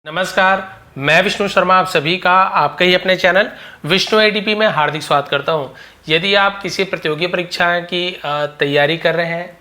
नमस्कार, मैं विष्णु शर्मा आप सभी का आपके ही अपने चैनल विष्णु एडीपी में हार्दिक स्वागत करता हूं। यदि आप किसी प्रतियोगी परीक्षाएं की तैयारी कर रहे हैं,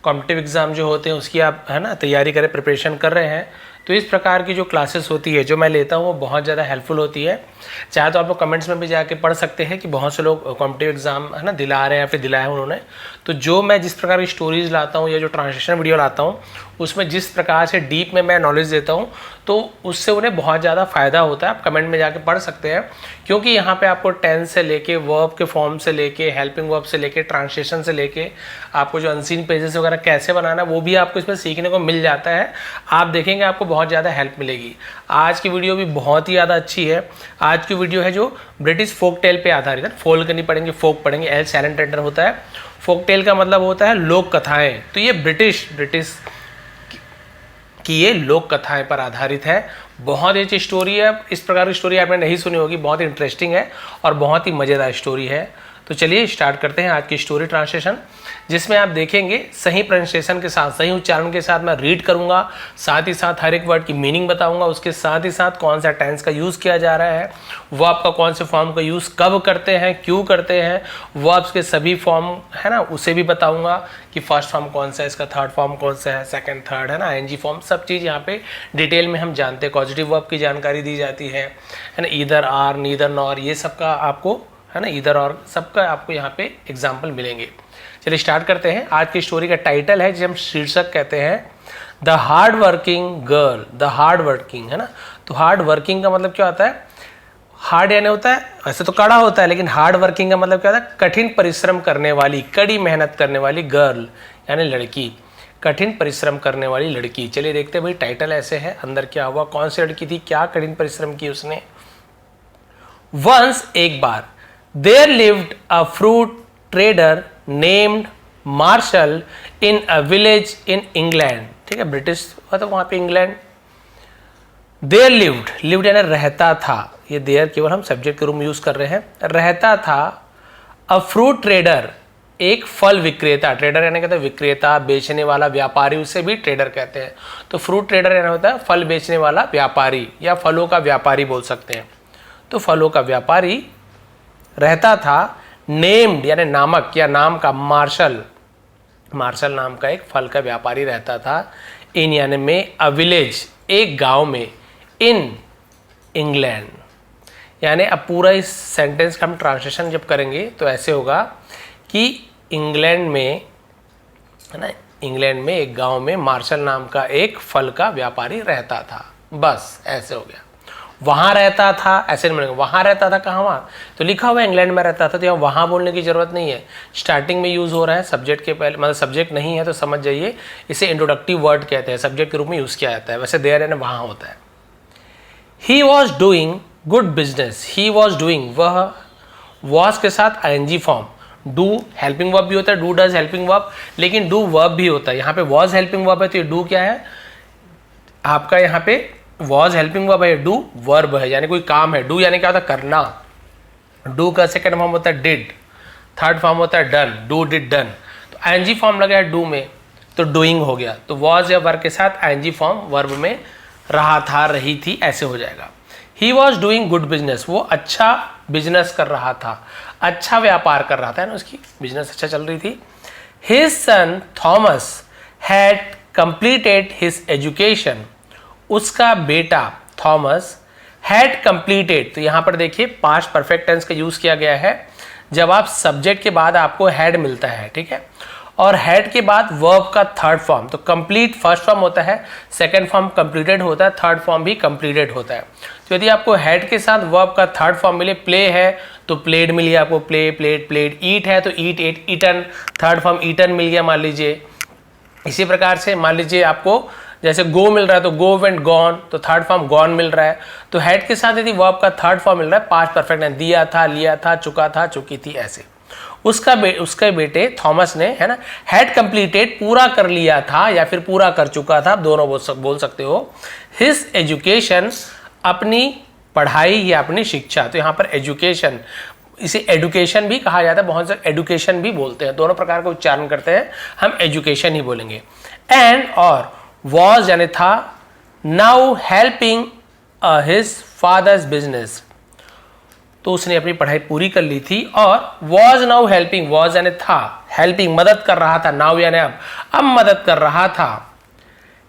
कॉम्पिटिटिव एग्ज़ाम जो होते हैं उसकी आप तैयारी करें, प्रिपरेशन कर रहे हैं, तो इस प्रकार की जो क्लासेस होती है जो मैं लेता हूँ वो बहुत ज़्यादा हेल्पफुल होती है। चाहे तो आप लोग कमेंट्स में भी जाके पढ़ सकते हैं कि बहुत से लोग कॉम्पिटिटिव एग्जाम दिला रहे हैं या फिर दिलाया है उन्होंने। तो जो मैं जिस प्रकार की स्टोरीज लाता हूँ या जो ट्रांसलेशन वीडियो लाता हूँ उसमें जिस प्रकार से डीप में मैं नॉलेज देता हूँ तो उससे उन्हें बहुत ज़्यादा फ़ायदा होता है। आप कमेंट में जाके पढ़ सकते हैं, क्योंकि यहाँ पे आपको टेंस से लेके वर्ब के फॉर्म से लेके हेल्पिंग वर्ब से लेके ट्रांसलेशन से लेके आपको जो अनसीन पेजेस वगैरह कैसे बनाना वो भी आपको इसमें सीखने को मिल जाता है। आप देखेंगे आपको बहुत ज़्यादा हेल्प मिलेगी। आज की वीडियो भी बहुत ही ज़्यादा अच्छी है। आज की वीडियो है जो ब्रिटिश फोक टेल पे आधारित है। फोल्ड करनी पड़ेंगे, फोक पढ़ेंगे, एल साइलेंट एंटर होता है। फोक टेल का मतलब होता है लोक कथाएं। तो ये ब्रिटिश कि ये लोक कथाएं पर आधारित है। बहुत ही अच्छी स्टोरी है। इस प्रकार की स्टोरी आपने नहीं सुनी होगी, बहुत ही इंटरेस्टिंग है और बहुत ही मज़ेदार स्टोरी है। तो चलिए स्टार्ट करते हैं आज की स्टोरी ट्रांसलेशन, जिसमें आप देखेंगे सही प्रोनाउंसिएशन के साथ, सही उच्चारण के साथ मैं रीड करूंगा, साथ ही साथ हर एक वर्ड की मीनिंग बताऊंगा, उसके साथ ही साथ कौन सा टेंस का यूज़ किया जा रहा है, वर्ब का कौन से फॉर्म का यूज़ कब करते हैं, क्यों करते हैं, वर्ब्स के सभी फॉर्म है ना उसे भी बताऊंगा कि फर्स्ट फॉर्म कौन सा है, इसका थर्ड फॉर्म कौन सा है, सेकंड थर्ड है ना, आईएनजी फॉर्म, सब चीज़ यहाँ पे डिटेल में हम जानते हैं। पॉजिटिव वर्ब की जानकारी दी जाती है ना, ईदर आर, नीदर नॉर, ये सब का आपको है ना, ईदर और सबका आपको यहाँ पे एग्जाम्पल मिलेंगे। चलिए स्टार्ट करते हैं। आज की स्टोरी का टाइटल है जिसे हम शीर्षक कहते हैं the hard working girl. The hard working है ना, तो हार्ड वर्किंग का मतलब क्या होता है? हार्ड यानी होता है, वैसे तो कड़ा होता है, लेकिन हार्ड वर्किंग का मतलब क्या होता है? कठिन परिश्रम करने वाली, कड़ी मेहनत करने वाली गर्ल यानी लड़की, कठिन परिश्रम करने वाली लड़की। चलिए देखते हैं भाई, टाइटल ऐसे है, अंदर क्या हुआ, कौन सी लड़की थी, क्या कठिन परिश्रम की उसने। वंस एक बार, there lived a fruit trader named Marshall in a village in England। ठीक है, ब्रिटिश हुआ तो वहां पे इंग्लैंड। there lived यानी रहता था, ये there केवल हम सब्जेक्ट के रूप में यूज कर रहे हैं, रहता था। a fruit trader एक फल विक्रेता, ट्रेडर यानी कहते हैं विक्रेता, बेचने वाला, व्यापारी, उसे भी ट्रेडर कहते हैं। तो फ्रूट ट्रेडर यानी होता है फल बेचने वाला व्यापारी या फलों का व्यापारी बोल सकते हैं। तो फलों का व्यापारी रहता था, नेम्ड यानी नामक या नाम का, मार्शल, मार्शल नाम का एक फल का व्यापारी रहता था, इन यानी में, अ विलेज एक गांव में, इन इंग्लैंड यानी अब पूरा इस सेंटेंस का हम ट्रांसलेशन जब करेंगे तो ऐसे होगा कि इंग्लैंड में है ना, इंग्लैंड में एक गांव में मार्शल नाम का एक फल का व्यापारी रहता था। बस ऐसे हो गया। वहाँ रहता था ऐसे नहीं बोलेंगे, वहाँ रहता था कहाँ, वहाँ तो लिखा हुआ इंग्लैंड में रहता था, तो यहाँ वहाँ बोलने की जरूरत नहीं है। स्टार्टिंग में यूज़ हो रहा है सब्जेक्ट के पहले, मतलब सब्जेक्ट नहीं है तो समझ जाइए, इसे इंट्रोडक्टिव वर्ड कहते हैं, सब्जेक्ट के रूप में यूज़ किया जाता है। वैसे देयर है वहाँ होता है। He was doing good business. He was doing, वह, वॉज के साथ ING form, do helping verb भी होता है, डू डज हेल्पिंग वर्ब, लेकिन डू वर्ब भी होता है। यहाँ पे वॉज हेल्पिंग वर्ब है तो ये डू क्या है आपका, यहाँ पे वॉज हेल्पिंग वर्ब है, डू वर्ब है यानी कोई काम है। डू यानी क्या होता है? करना। डू का सेकंड फॉर्म होता है डिड, थर्ड फॉर्म होता है डन, डू डिड डन। तो आईएनजी फॉर्म लगा है डू में तो डूइंग हो गया। तो वॉज या वर्ब के साथ आईएनजी फॉर्म वर्ब में रहा था, रही थी, ऐसे हो जाएगा। ही वॉज डूइंग गुड बिजनेस, वो अच्छा बिजनेस कर रहा था, अच्छा व्यापार कर रहा था ना, उसकी बिजनेस अच्छा चल रही थी। His son Thomas had completed his education, उसका बेटा थॉमस हैड कंप्लीटेड, तो यहां पर देखिए पास्ट परफेक्ट टेंस का यूज किया गया है जब आप सब्जेक्ट के बाद आपको हैड मिलता है, ठीक है, और हैड के बाद वर्ब का थर्ड फॉर्म, तो कंप्लीट फर्स्ट फॉर्म होता है, सेकंड फॉर्म कंप्लीटेड होता है, थर्ड फॉर्म भी कंप्लीटेड होता है। तो यदि आपको हैड के साथ वर्ब का थर्ड फॉर्म मिले, प्ले है तो प्लेड मिल गया आपको, प्ले प्लेड प्लेड, ईट है तो eat ate eaten, third form eaten मिल गया मान लीजिए। इसी प्रकार से मान लीजिए आपको जैसे गो मिल रहा है तो गो वेंट गॉन, तो थर्ड फॉर्म गॉन मिल रहा है। तो हैड के साथ यदि वर्ब का थर्ड फॉर्म मिल रहा है, पास्ट परफेक्ट है, दिया था, लिया था, चुका था, चुकी थी, ऐसे। उसके बेटे थॉमस ने है ना, हैड कंप्लीटेड पूरा कर लिया था या फिर पूरा कर चुका था, दोनों बोल सकते हो। हिज एजुकेशन अपनी पढ़ाई या अपनी शिक्षा, तो यहाँ पर एजुकेशन, इसे एडुकेशन भी कहा जाता है, बहुत से एडुकेशन भी बोलते हैं, दोनों प्रकार का उच्चारण करते हैं, हम एजुकेशन ही बोलेंगे। एंड और वॉज यानी था, now helping his father's business, तो उसने अपनी पढ़ाई पूरी कर ली थी और वॉज नाउ हेल्पिंग, वॉज यानी था, हेल्पिंग मदद कर रहा था, नाउ यानी अब मदद कर रहा था,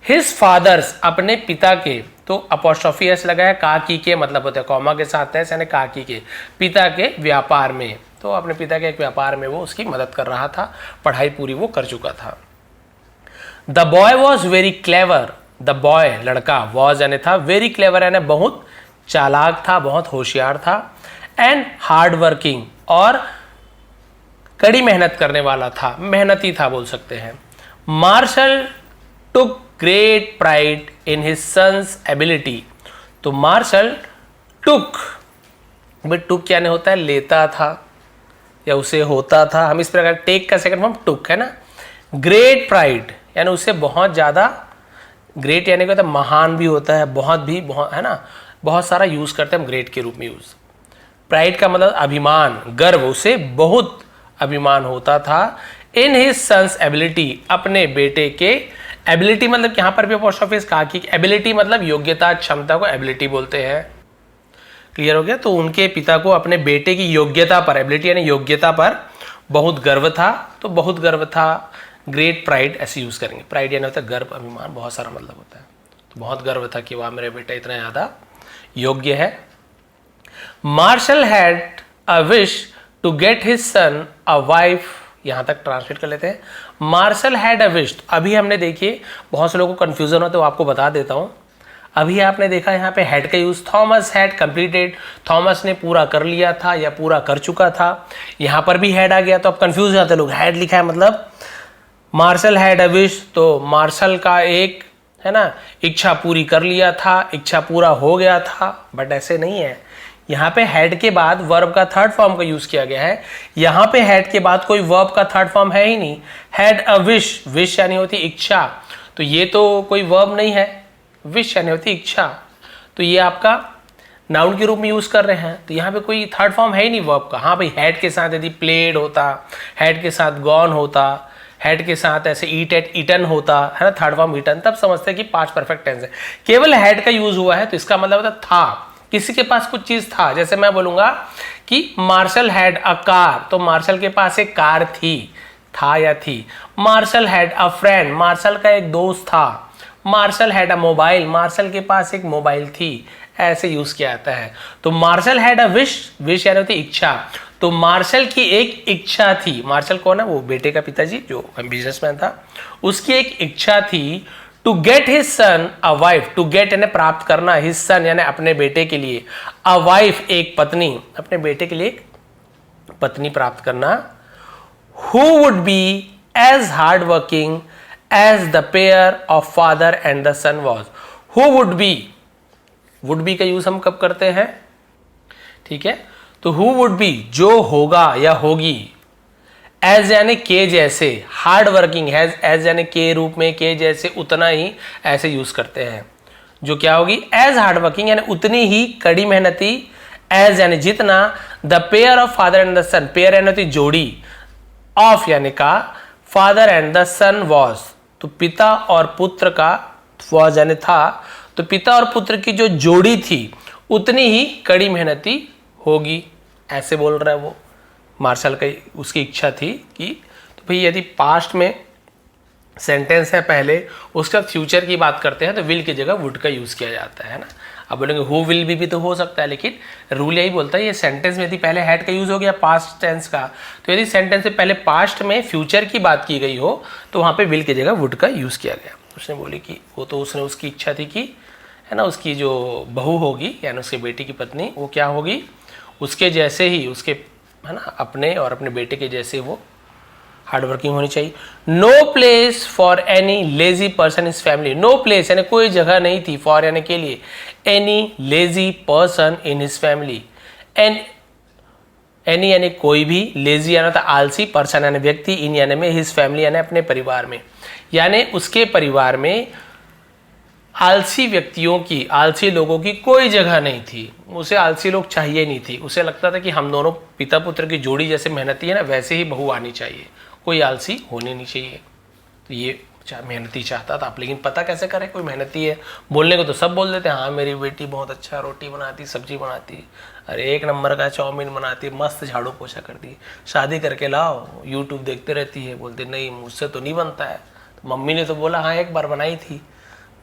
हिज फादर्स अपने पिता के, तो अपॉस्ट्रोफी एस लगा है, काकी के मतलब होता है कॉमा के साथ है, यानी काकी के पिता के व्यापार में, तो अपने पिता के एक व्यापार में वो उसकी मदद कर रहा था, पढ़ाई पूरी वो कर चुका था। The boy was very clever, the boy लड़का, वॉज यानी था, वेरी क्लेवर यानी बहुत चालाक था, बहुत होशियार था, एंड हार्ड वर्किंग और कड़ी मेहनत करने वाला था, मेहनती था बोल सकते हैं। Marshal took great pride in his son's ability, तो मार्शल टुक, टुक क्या नहीं होता है, लेता था या उसे होता था, हम इस प्रकार टेक का सेकंड फॉर्म टुक है ना। ग्रेट प्राइड यानी उसे बहुत ज़्यादा, ग्रेट यानी क्या होता है, महान भी होता है, बहुत भी, बहुत है ना, बहुत सारा यूज़ करते हैं हम ग्रेट के रूप में यूज़। प्राइड का मतलब अभिमान, गर्व, उसे बहुत अभिमान होता था। इन हिज सन्स एबिलिटी, अपने बेटे के, एबिलिटी मतलब यहाँ पर भी अपॉस्ट्रोफी कहा कि एबिलिटी मतलब योग्यता, क्षमता को एबिलिटी बोलते हैं। क्लियर हो गया? तो उनके पिता को अपने बेटे की योग्यता पर, एबिलिटी यानी योग्यता पर बहुत गर्व था, तो बहुत गर्व था। ग्रेट प्राइड ऐसे यूज करेंगे, प्राइड यानी होता है गर्व, अभिमान, बहुत सारा मतलब होता है, तो बहुत गर्व था कि वाह मेरा बेटा इतना ज़्यादा योग्य है। Marshal had a wish to get his son a wife, यहां तक ट्रांसलेट कर लेते हैं। मार्शल हैड अ विश, अभी हमने देखिए बहुत से लोगों को कंफ्यूजन हो तो आपको बता देता हूं। अभी आपने देखा यहाँ पे हैड का use, Thomas had completed, Thomas ने पूरा कर लिया था या पूरा कर चुका था। यहां पर भी हैड आ गया तो अब कंफ्यूज हो जाते लोग, हैड लिखा है मतलब मार्शल हैड अ विश, तो मार्शल का एक है ना इच्छा पूरी कर लिया था, इच्छा पूरा हो गया था, बट ऐसे नहीं है। यहाँ पे हैड के बाद वर्ब का थर्ड फॉर्म का यूज किया गया है। यहाँ पे हैड के बाद कोई वर्ब का थर्ड फॉर्म है ही नहीं। हैड अ विश, विश यानी होती इच्छा, तो ये तो कोई वर्ब नहीं है, विश यानी होती इच्छा, तो ये आपका नाउन के रूप में यूज कर रहे हैं। तो यहाँ पे कोई थर्ड फॉर्म है ही नहीं वर्ब का। हाँ भाई, हैड के साथ यदि प्लेड होता, हैड के साथ गॉन होता, हैड के साथ ऐसे ईट एट ईटन होता है ना, थर्ड फॉर्म ईटन, तब समझते हैं कि पास्ट परफेक्ट टेंस है। केवल हैड का यूज हुआ है तो इसका मतलब होता था, किसी के पास कुछ चीज था। जैसे मैं बोलूंगा कि मार्शल हैड अ कार, तो मार्शल के पास एक कार थी, था या थी। Marshal had a friend, Marshal का एक दोस्त था। Marshal had a mobile, Marshal के पास एक मोबाइल थी, ऐसे यूज किया जाता है। तो Marshal had a wish, wish यानी होती इच्छा, तो मार्शल की एक इच्छा थी। मार्शल कौन है? वो बेटे का पिताजी जो बिजनेसमैन था, उसकी एक इच्छा थी to get his son a wife, to get यानी प्राप्त करना, हिज सन यानी अपने बेटे के लिए, अ वाइफ एक पत्नी, अपने बेटे के लिए एक पत्नी प्राप्त करना, who would be as hard working as the pair of father and the son was. Who would be का यूज हम कब करते हैं? ठीक है, तो हु वुड बी जो होगा या होगी, एज यानी के जैसे, हार्ड वर्किंग, एज यानी के रूप में, के जैसे उतना ही ऐसे यूज करते हैं। जो क्या होगी? एज हार्ड वर्किंग यानी उतनी ही कड़ी मेहनती, एज यानी जितना, the pair of father and the son, pair यानी होती जोड़ी, ऑफ यानी का, father and the son was, तो पिता और पुत्र का, वॉज यानी था, तो पिता और पुत्र की जो जोड़ी थी उतनी ही कड़ी मेहनती होगी, ऐसे बोल रहा है वो। मार्शल का उसकी इच्छा थी कि, तो भाई यदि पास्ट में सेंटेंस है पहले, उसका फ्यूचर की बात करते हैं तो विल की जगह वुड का यूज किया जाता है ना। अब बोलेंगे हु विल बी भी तो हो सकता है, लेकिन रूल यही बोलता है ये सेंटेंस में यदि पहले हैड का यूज हो गया पास्ट टेंस का, तो यदि सेंटेंस से पहले पास्ट में फ्यूचर की बात की गई हो तो वहां पे विल की जगह वुड का यूज किया गया। उसने बोली कि वो तो उसने उसकी इच्छा थी कि है ना उसकी जो बहू होगी यानी उसके बेटी की पत्नी, वो क्या होगी? उसके जैसे ही, उसके है ना अपने और अपने बेटे के जैसे वो हार्ड वर्किंग होनी चाहिए। No place for any lazy person is family, no place यानी कोई जगह नहीं थी, फॉर यानी के लिए, any lazy person in his family, any यानी कोई भी, लेजी यानी था आलसी, पर्सन यानी व्यक्ति, इन यानी में, हिज फैमिली यानी अपने परिवार में, यानी उसके परिवार में आलसी व्यक्तियों की, आलसी लोगों की कोई जगह नहीं थी। उसे आलसी लोग चाहिए नहीं थी, उसे लगता था कि हम दोनों पिता पुत्र की जोड़ी जैसे मेहनती है ना, वैसे ही बहू आनी चाहिए, कोई आलसी होनी नहीं चाहिए। तो ये मेहनती चाहता था, लेकिन पता कैसे करे कोई मेहनती है। बोलने को तो सब बोल देते हैं, हाँ मेरी बेटी बहुत अच्छा रोटी बनाती, सब्जी बनाती, अरे एक नंबर का चाउमीन बनाती, मस्त झाड़ू पोछा करती, शादी करके लाओ, यूट्यूब देखते रहती है। बोलते नहीं मुझसे तो नहीं बनता है। तो मम्मी ने तो बोला हाँ एक बार बनाई थी।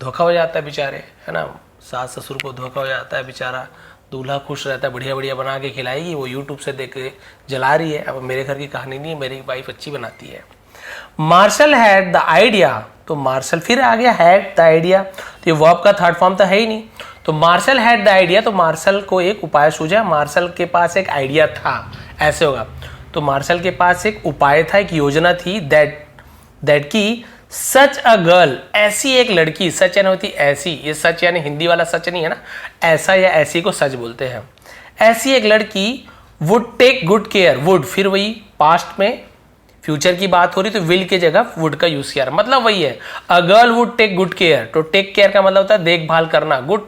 धोखा हो जाता है बेचारे, है ना, सास ससुर को धोखा हो जाता है बेचारा। दूल्हा खुश रहता है, बढ़िया बढ़िया बना के खिलाएगी, वो यूट्यूब से देख के जला रही है। अब मेरे घर की कहानी नहीं है, मेरी वाइफ अच्छी बनाती है। मार्शल हैड द आइडिया, तो मार्शल फिर आ गया हैड द आइडिया, तो ये वर्ब का थर्ड फॉर्म तो है ही नहीं। तो मार्शल हैड द आइडिया, तो मार्शल को एक उपाय सूझा, मार्शल के पास एक आइडिया था, ऐसे होगा। तो मार्शल के पास एक उपाय था, एक योजना थी, दैट की सच अ गर्ल, ऐसी एक लड़की, सच यानी होती ऐसी, ये सच यानी हिंदी वाला सच नहीं है ना, ऐसा या ऐसी को सच बोलते हैं। ऐसी एक लड़की would take good care, would फिर वही पास्ट में फ्यूचर की बात हो रही तो विल की जगह वुड का यूज किया, मतलब वही है। A girl would take good care, तो टेक केयर का मतलब होता है देखभाल करना, गुड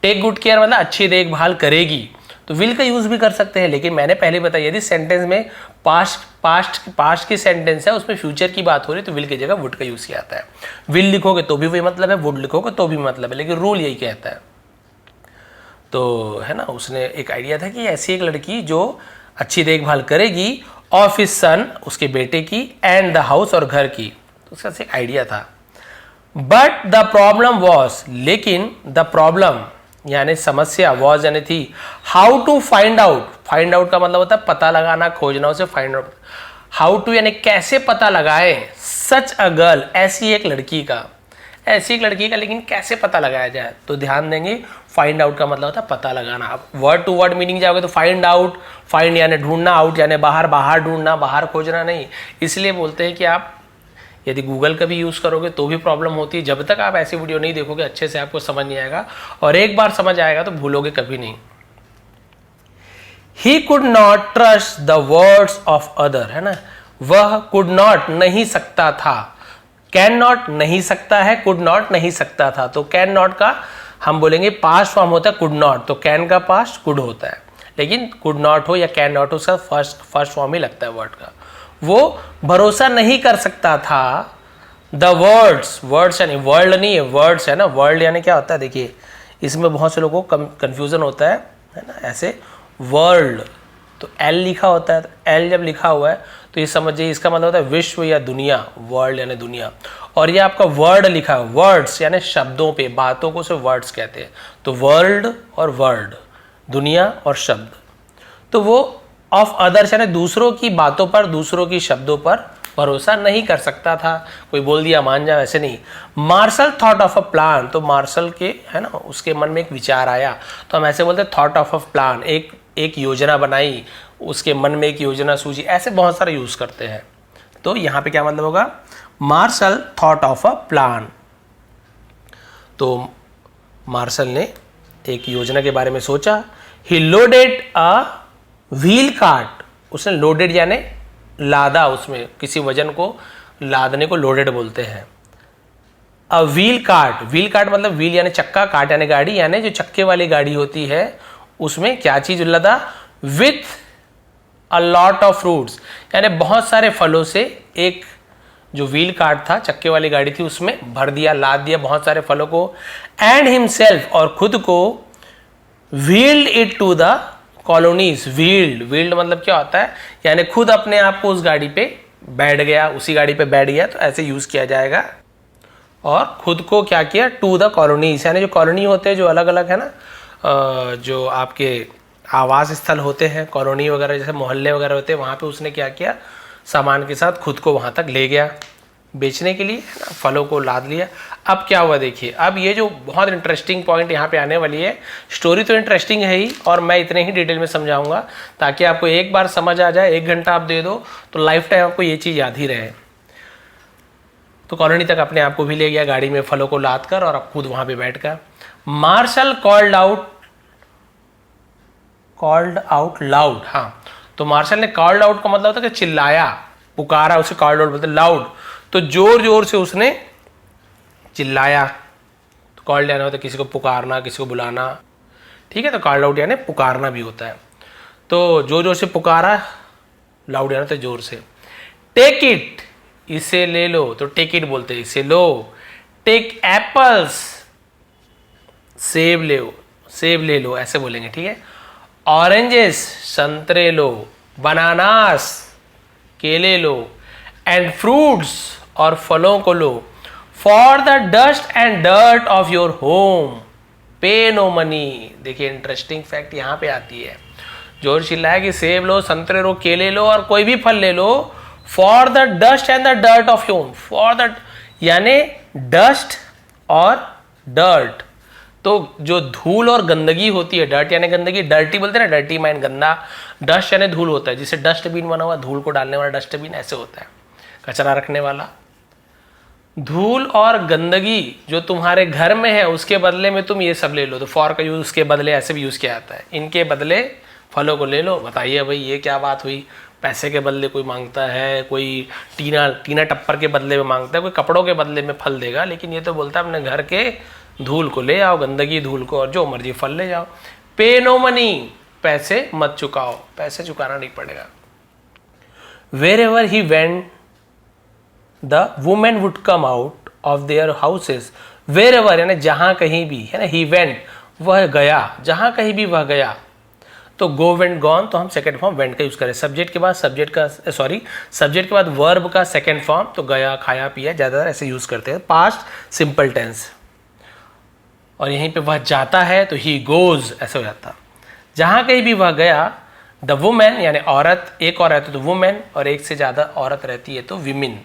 टेक गुड केयर मतलब अच्छी देखभाल करेगी, तो विल का यूज भी कर सकते हैं। लेकिन मैंने पहले बताया यदि सेंटेंस में पास्ट की सेंटेंस है उसमें फ्यूचर की बात हो रही तो विल की जगह वुड का यूज किया जाता है। विल लिखोगे तो भी वही मतलब है, वुड लिखोगे तो भी मतलब है, लेकिन रूल यही कहता है। तो है ना, उसने एक आइडिया था कि ऐसी एक लड़की जो अच्छी देखभाल करेगी ऑफ हिज सन, उसके बेटे की, एंड द हाउस और घर की, तो उसका एक आइडिया था। बट द प्रॉब्लम वॉज, लेकिन द प्रॉब्लम यानी समस्या, वॉज यानी थी, how to find out, find out का मतलब होता है पता लगाना, खोजना, उसे फाइंड आउट। हाउ टू यानी कैसे पता लगाए, सच अ गर्ल, ऐसी एक लड़की का, ऐसी एक लड़की का, लेकिन कैसे पता लगाया जाए, तो ध्यान देंगे फाइंड आउट का मतलब होता है पता लगाना। अब वर्ड टू वर्ड मीनिंग जाओगे तो फाइंड आउट, फाइंड यानी ढूंढना, आउट यानी बाहर, बाहर ढूंढना, बाहर खोजना नहीं। इसलिए बोलते हैं कि आप यदि गूगल का भी यूज़ करोगे तो भी प्रॉब्लम होती है, जब तक आप ऐसी वीडियो नहीं देखोगे अच्छे से आपको समझ नहीं आएगा, और एक बार समझ आएगा तो भूलोगे कभी नहीं। He could not trust the words of other, है ना, वह could not नहीं सकता था, कैन नॉट नहीं सकता है, कुड नॉट नहीं सकता था, तो कैन नॉट का हम बोलेंगे पास्ट फॉर्म होता है कुड नॉट, तो कैन का पास्ट कुड होता है, लेकिन कुड नॉट हो या कैन नॉट हो उसका फर्स्ट फॉर्म ही लगता है वर्ड का। वो भरोसा नहीं कर सकता था, द वर्ड्स यानी वर्ल्ड नहीं है, वर्ड्स है ना, वर्ल्ड यानी क्या होता है, देखिए इसमें बहुत से लोगों को कंफ्यूजन होता है ना, ऐसे वर्ल्ड तो एल लिखा होता है, तो एल जब लिखा हुआ है तो ये समझिए इसका मतलब होता है विश्व या दुनिया, वर्ल्ड यानी दुनिया, और ये आपका वर्ड लिखा है, वर्ड्स यानी शब्दों पे, बातों को सिर्फ वर्ड्स कहते हैं, तो वर्ल्ड और वर्ड, दुनिया और शब्द, तो वो ऑफ अदर्स यानी दूसरों की बातों पर, दूसरों की शब्दों पर भरोसा नहीं कर सकता था, कोई बोल दिया मान जा, ऐसे नहीं। Marshal thought of a plan, तो मार्शल के है ना उसके मन में एक विचार आया, तो हम ऐसे बोलते हैं थॉट ऑफ अ प्लान, एक योजना बनाई, उसके मन में एक योजना सूझी, ऐसे बहुत सारे यूज करते हैं। तो यहाँ पे क्या मतलब होगा, Marshal thought of a plan, तो मार्शल ने एक योजना के बारे में सोचा। He loaded a wheel cart, उसने लोडेड यानी लादा, उसमें किसी वजन को लादने को लोडेड बोलते हैं। अ व्हील कार्ट मतलब व्हील यानी चक्का, कार्ट यानी गाड़ी, यानी जो चक्के वाली गाड़ी होती है उसमें क्या चीज लदा, with a lot of fruits, यानी बहुत सारे फलों से एक जो व्हील कार्ट था, चक्के वाली गाड़ी थी, उसमें भर दिया, लाद दिया बहुत सारे फलों को। एंड हिमसेल्फ और खुद को, wheeled it to the colonies, wheeled मतलब क्या होता है, यानी खुद अपने आप को उस गाड़ी पे बैठ गया, उसी गाड़ी पे बैठ गया, तो ऐसे यूज किया जाएगा। और खुद को क्या किया, टू द कॉलोनीज, यानी जो कॉलोनी होते हैं जो अलग अलग है ना, जो आपके आवास स्थल होते हैं, कॉलोनी वगैरह जैसे मोहल्ले वगैरह होते हैं, वहाँ पे उसने क्या किया, सामान के साथ खुद को वहाँ तक ले गया बेचने के लिए, फलों को लाद लिया। अब क्या हुआ देखिए, अब ये जो बहुत इंटरेस्टिंग पॉइंट यहाँ पे आने वाली है, स्टोरी तो इंटरेस्टिंग है ही, और मैं इतने ही डिटेल में समझाऊंगा ताकि आपको एक बार समझ आ जाए, 1 घंटा आप दे दो तो लाइफ टाइम आपको ये चीज़ याद ही रहे। तो कॉलोनी तक अपने आप को भी ले गया गाड़ी में फलों को लाद कर, और अब खुद वहाँ पे बैठ कर। मार्शल कॉल्ड आउट लाउड, हाँ, तो मार्शल ने कॉल्ड आउट का मतलब होता है कि चिल्लाया, पुकारा, उसे कॉल्ड आउट बोलते हैं, लाउड, तो जोर जोर से उसने चिल्लाया। तो कॉल्ड यानी होता है किसी को पुकारना, किसी को बुलाना, ठीक है, तो कॉल्ड आउट यानी पुकारना भी होता है। तो जोर जोर से पुकारा, लाउड यानी तो जोर से। टेक इट, इसे ले लो, तो टेक इट बोलते हैं, इसे लो। टेक एप्पल्स, सेब ले लो ऐसे बोलेंगे, ठीक है। ऑरेंजेस, संतरे लो। बनानास, केले लो। एंड फ्रूट्स, और फलों को लो। For the dust and dirt of your home pay no money. देखिए इंटरेस्टिंग फैक्ट यहां पे आती है, जोर चिल्लाया कि सेब लो, संतरे लो, केले लो और कोई भी फल ले लो। For the dust and the dirt of your home, for the यानी डस्ट और डर्ट, तो जो धूल और गंदगी होती है, डर्ट यानी गंदगी, डर्टी बोलते हैं ना, डर्टी माइंड गंदा, डस्ट यानी धूल होता है, जिसे डस्टबिन बना हुआ, धूल को डालने वाला डस्टबिन ऐसे होता है, कचरा रखने वाला। धूल और गंदगी जो तुम्हारे घर में है उसके बदले में तुम ये सब ले लो, तो फॉर का यूज उसके बदले ऐसे भी यूज किया जाता है, इनके बदले फलों को ले लो। बताइए भाई ये क्या बात हुई, पैसे के बदले कोई मांगता है, कोई टीना टप्पर के बदले में मांगता है, कोई कपड़ों के बदले में फल देगा, लेकिन ये तो बोलता है अपने घर के धूल को ले आओ, गंदगी धूल को, और जो मर्जी फल ले जाओ। पे नो मनी, पैसे मत चुकाओ, पैसे चुकाना नहीं पड़ेगा। Wherever he went the women would come out of their houses. Wherever यानी जहां कहीं भी, है ना, ही वेंट वह गया, जहां कहीं भी वह गया। तो गो वेंट गॉन, तो हम सेकंड फॉर्म वेंट का यूज करें। सब्जेक्ट के बाद सब्जेक्ट के बाद वर्ब का सेकंड फॉर्म, तो गया, खाया, पिया, ज्यादातर ऐसे यूज करते हैं। पास्ट सिंपल टेंस, और यहीं पे वह जाता है तो ही गोज ऐसे हो जाता। जहां कहीं भी वह गया, द वुमेन यानी औरत, एक और रहती तो वुमेन, और एक से ज्यादा औरत रहती है तो विमिन,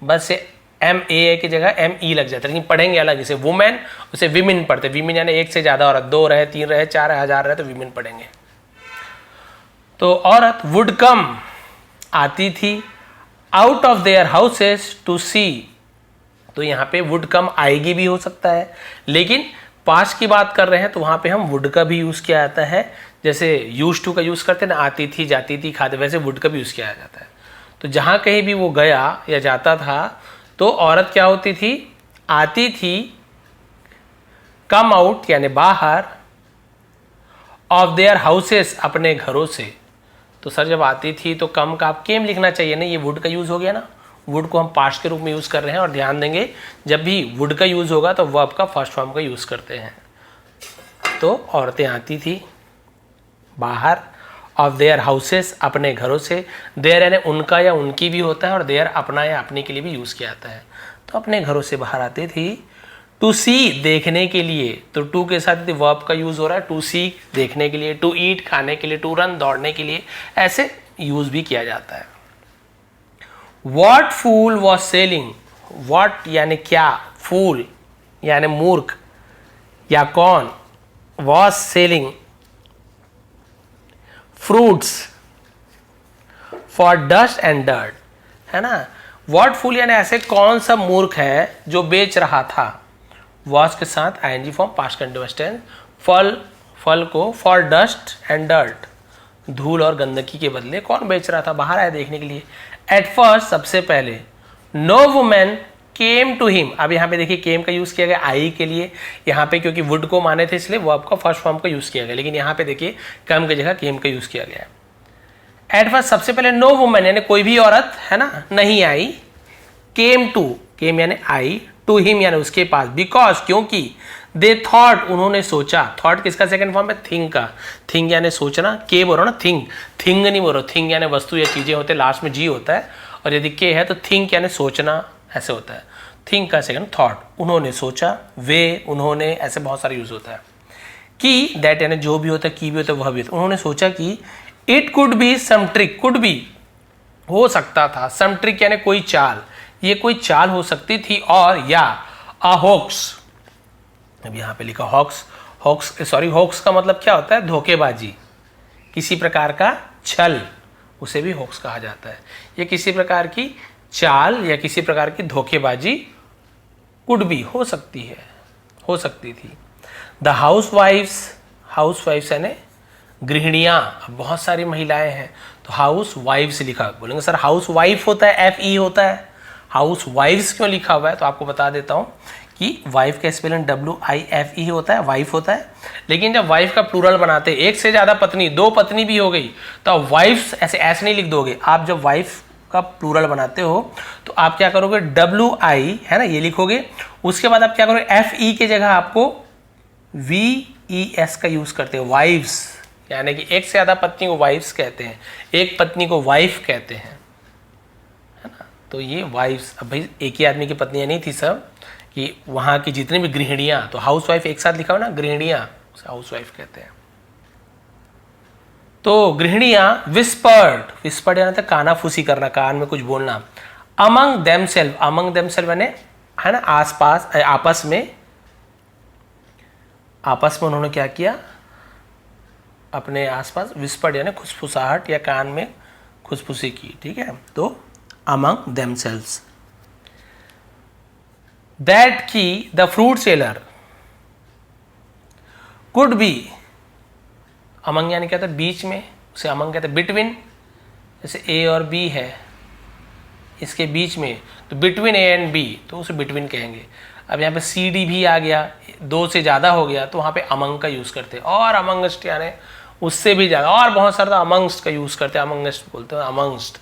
बस से MA की जगह ME लग जाता है, लेकिन पढ़ेंगे अलग इसे। वुमेन उसे विमिन पढ़ते, विमिन यानी एक से ज्यादा औरत, 2 रहे, 3 रहे, 4 रहे, 1000 रहे तो विमिन पढ़ेंगे। तो औरत वुड कम आती थी, out of their houses to see, तो यहाँ पे वुड कम आएगी भी हो सकता है, लेकिन पास्ट की बात कर रहे हैं तो वहां पे हम वुड का भी यूज किया जाता है, जैसे यूज टू का यूज करते हैं ना, आती थी, जाती थी, खाते, वैसे वुड का भी यूज किया जाता है। तो जहां कहीं भी वो गया या जाता था तो औरत क्या होती थी, आती थी, कम आउट यानी बाहर, ऑफ देयर हाउसेस अपने घरों से। तो सर जब आती थी तो कम का आप केम लिखना चाहिए ना, ये वुड का यूज हो गया ना, वुड को हम पास्ट के रूप में यूज कर रहे हैं, और ध्यान देंगे जब भी वुड का यूज होगा तो वर्ब का फर्स्ट फॉर्म का यूज करते हैं। तो औरतें आती थी बाहर, ऑफ देयर हाउसेस अपने घरों से, देयर यानी उनका या उनकी भी होता है, और देयर अपना या अपने के लिए भी यूज किया जाता है। तो अपने घरों से बाहर आती थी, टू सी देखने के लिए, तो टू के साथ वर्ब का यूज हो रहा है, टू सी देखने के लिए, टू ईट खाने के लिए, टू रन दौड़ने के लिए, ऐसे यूज भी किया जाता है। What fool was selling? What यानी क्या, फूल यानी मूर्ख या कौन, was selling fruits for dust and dirt, है ना। What fool यानी ऐसे कौन सा मूर्ख है जो बेच रहा था, was के साथ ing form past continuous tense, फल को for dust and dirt, धूल और गंदगी के बदले कौन बेच रहा था, बाहर आया देखने के लिए। एट फर्स्ट सबसे पहले, no women came to him, अब यहाँ पे देखिए केम का यूज किया गया आई के लिए, यहाँ पे क्योंकि वुड को माने थे इसलिए वर्ब का फर्स्ट फॉर्म का यूज किया गया, लेकिन यहाँ पे देखिए कम की जगह केम का यूज किया गया। एट फर्स्ट सबसे पहले नो वुमेन यानी कोई भी औरत, है ना, नहीं आई। केम टू, केम यानी आई, टू हिम यानी उसके पास, बिकॉज क्योंकि, दे थॉट उन्होंने सोचा, थॉट किसका सेकंड फॉर्म है, थिंक का, थिंक यानी सोचना, के बोलो ना, थिंग नहीं बोलो, थिंग यानी वस्तु या चीजें होते हैं, लास्ट में जी होता है, और यदि के है तो थिंक यानी सोचना ऐसे होता है। थिंक का सेकंड थॉट, उन्होंने सोचा, वे उन्होंने, ऐसे बहुत सारे यूज होता है। की दैट यानी जो भी होता है, की भी होता है, वह भी होता है। उन्होंने सोचा कि it could be some trick, could be हो सकता था, सम ट्रिक यानी कोई चाल, ये कोई चाल हो सकती थी, और या अ होक्स, अब यहाँ पे लिखा होक्स का मतलब क्या होता है, धोखेबाजी, किसी प्रकार का छल, उसे भी होक्स कहा जाता है। ये किसी प्रकार की चाल या किसी प्रकार की धोखेबाजी कुड भी हो सकती है, हो सकती थी। द हाउसवाइफ्स यानी गृहिणियां, बहुत सारी महिलाएं हैं तो हाउस वाइफ्स लिखा, बोलेंगे सर हाउस वाइफ होता है, FE होता है, हाउस वाइफ्स क्यों लिखा हुआ है, तो आपको बता देता हूं कि वाइफ का स्पेलिंग WIFE होता है, वाइफ होता है, लेकिन जब वाइफ का प्लूरल बनाते हैं, एक से ज्यादा पत्नी, 2 पत्नी भी हो गई, तो वाइफ्स ऐसे नहीं लिख दोगे आप। जब वाइफ का प्लूरल बनाते हो तो आप क्या करोगे, WI है ना, ये लिखोगे। उसके बाद आप क्या करोगे, FE के जगह आपको VES का यूज करते हैं, वाइफ्स, यानी कि एक से ज्यादा पत्नी को वाइफ्स कहते हैं, एक पत्नी को वाइफ कहते हैं, है ना। तो ये वाइफ्स, अब भाई एक ही आदमी की पत्नियां नहीं थी सब, कि वहां की जितनी भी गृहिणियां, तो हाउस वाइफ एक साथ लिखा हो ना, गृहिणियां, हाउस वाइफ कहते हैं। तो गृहिणियां विस्पर्ड यानी तो कानाफूसी करना, कान में कुछ बोलना, अमंग देमसेल्फ यानी है ना आसपास, आपस में उन्होंने क्या किया, अपने आसपास, विस्पर्ड यानी खुसफुसाहट या कान में खुसफुसी की, ठीक है। तो अमंग देमसेल्व्स, दैट की the fruit seller could be, among यानी क्या था, बीच में, उसे अमंग कहते हैं। बिटवीन, जैसे ए और बी है, इसके बीच में, तो बिटवीन ए एंड बी, तो उसे बिटवीन कहेंगे। अब यहाँ पे CD भी आ गया, दो से ज़्यादा हो गया, तो वहाँ पे अमंग का यूज़ करते हैं। और अमंगस्ट यानी उससे भी ज़्यादा, और बहुत सारा अमंगस्ट का यूज़ करते हैं, अमंगस्ट बोलते हैं, अमंगस्ट।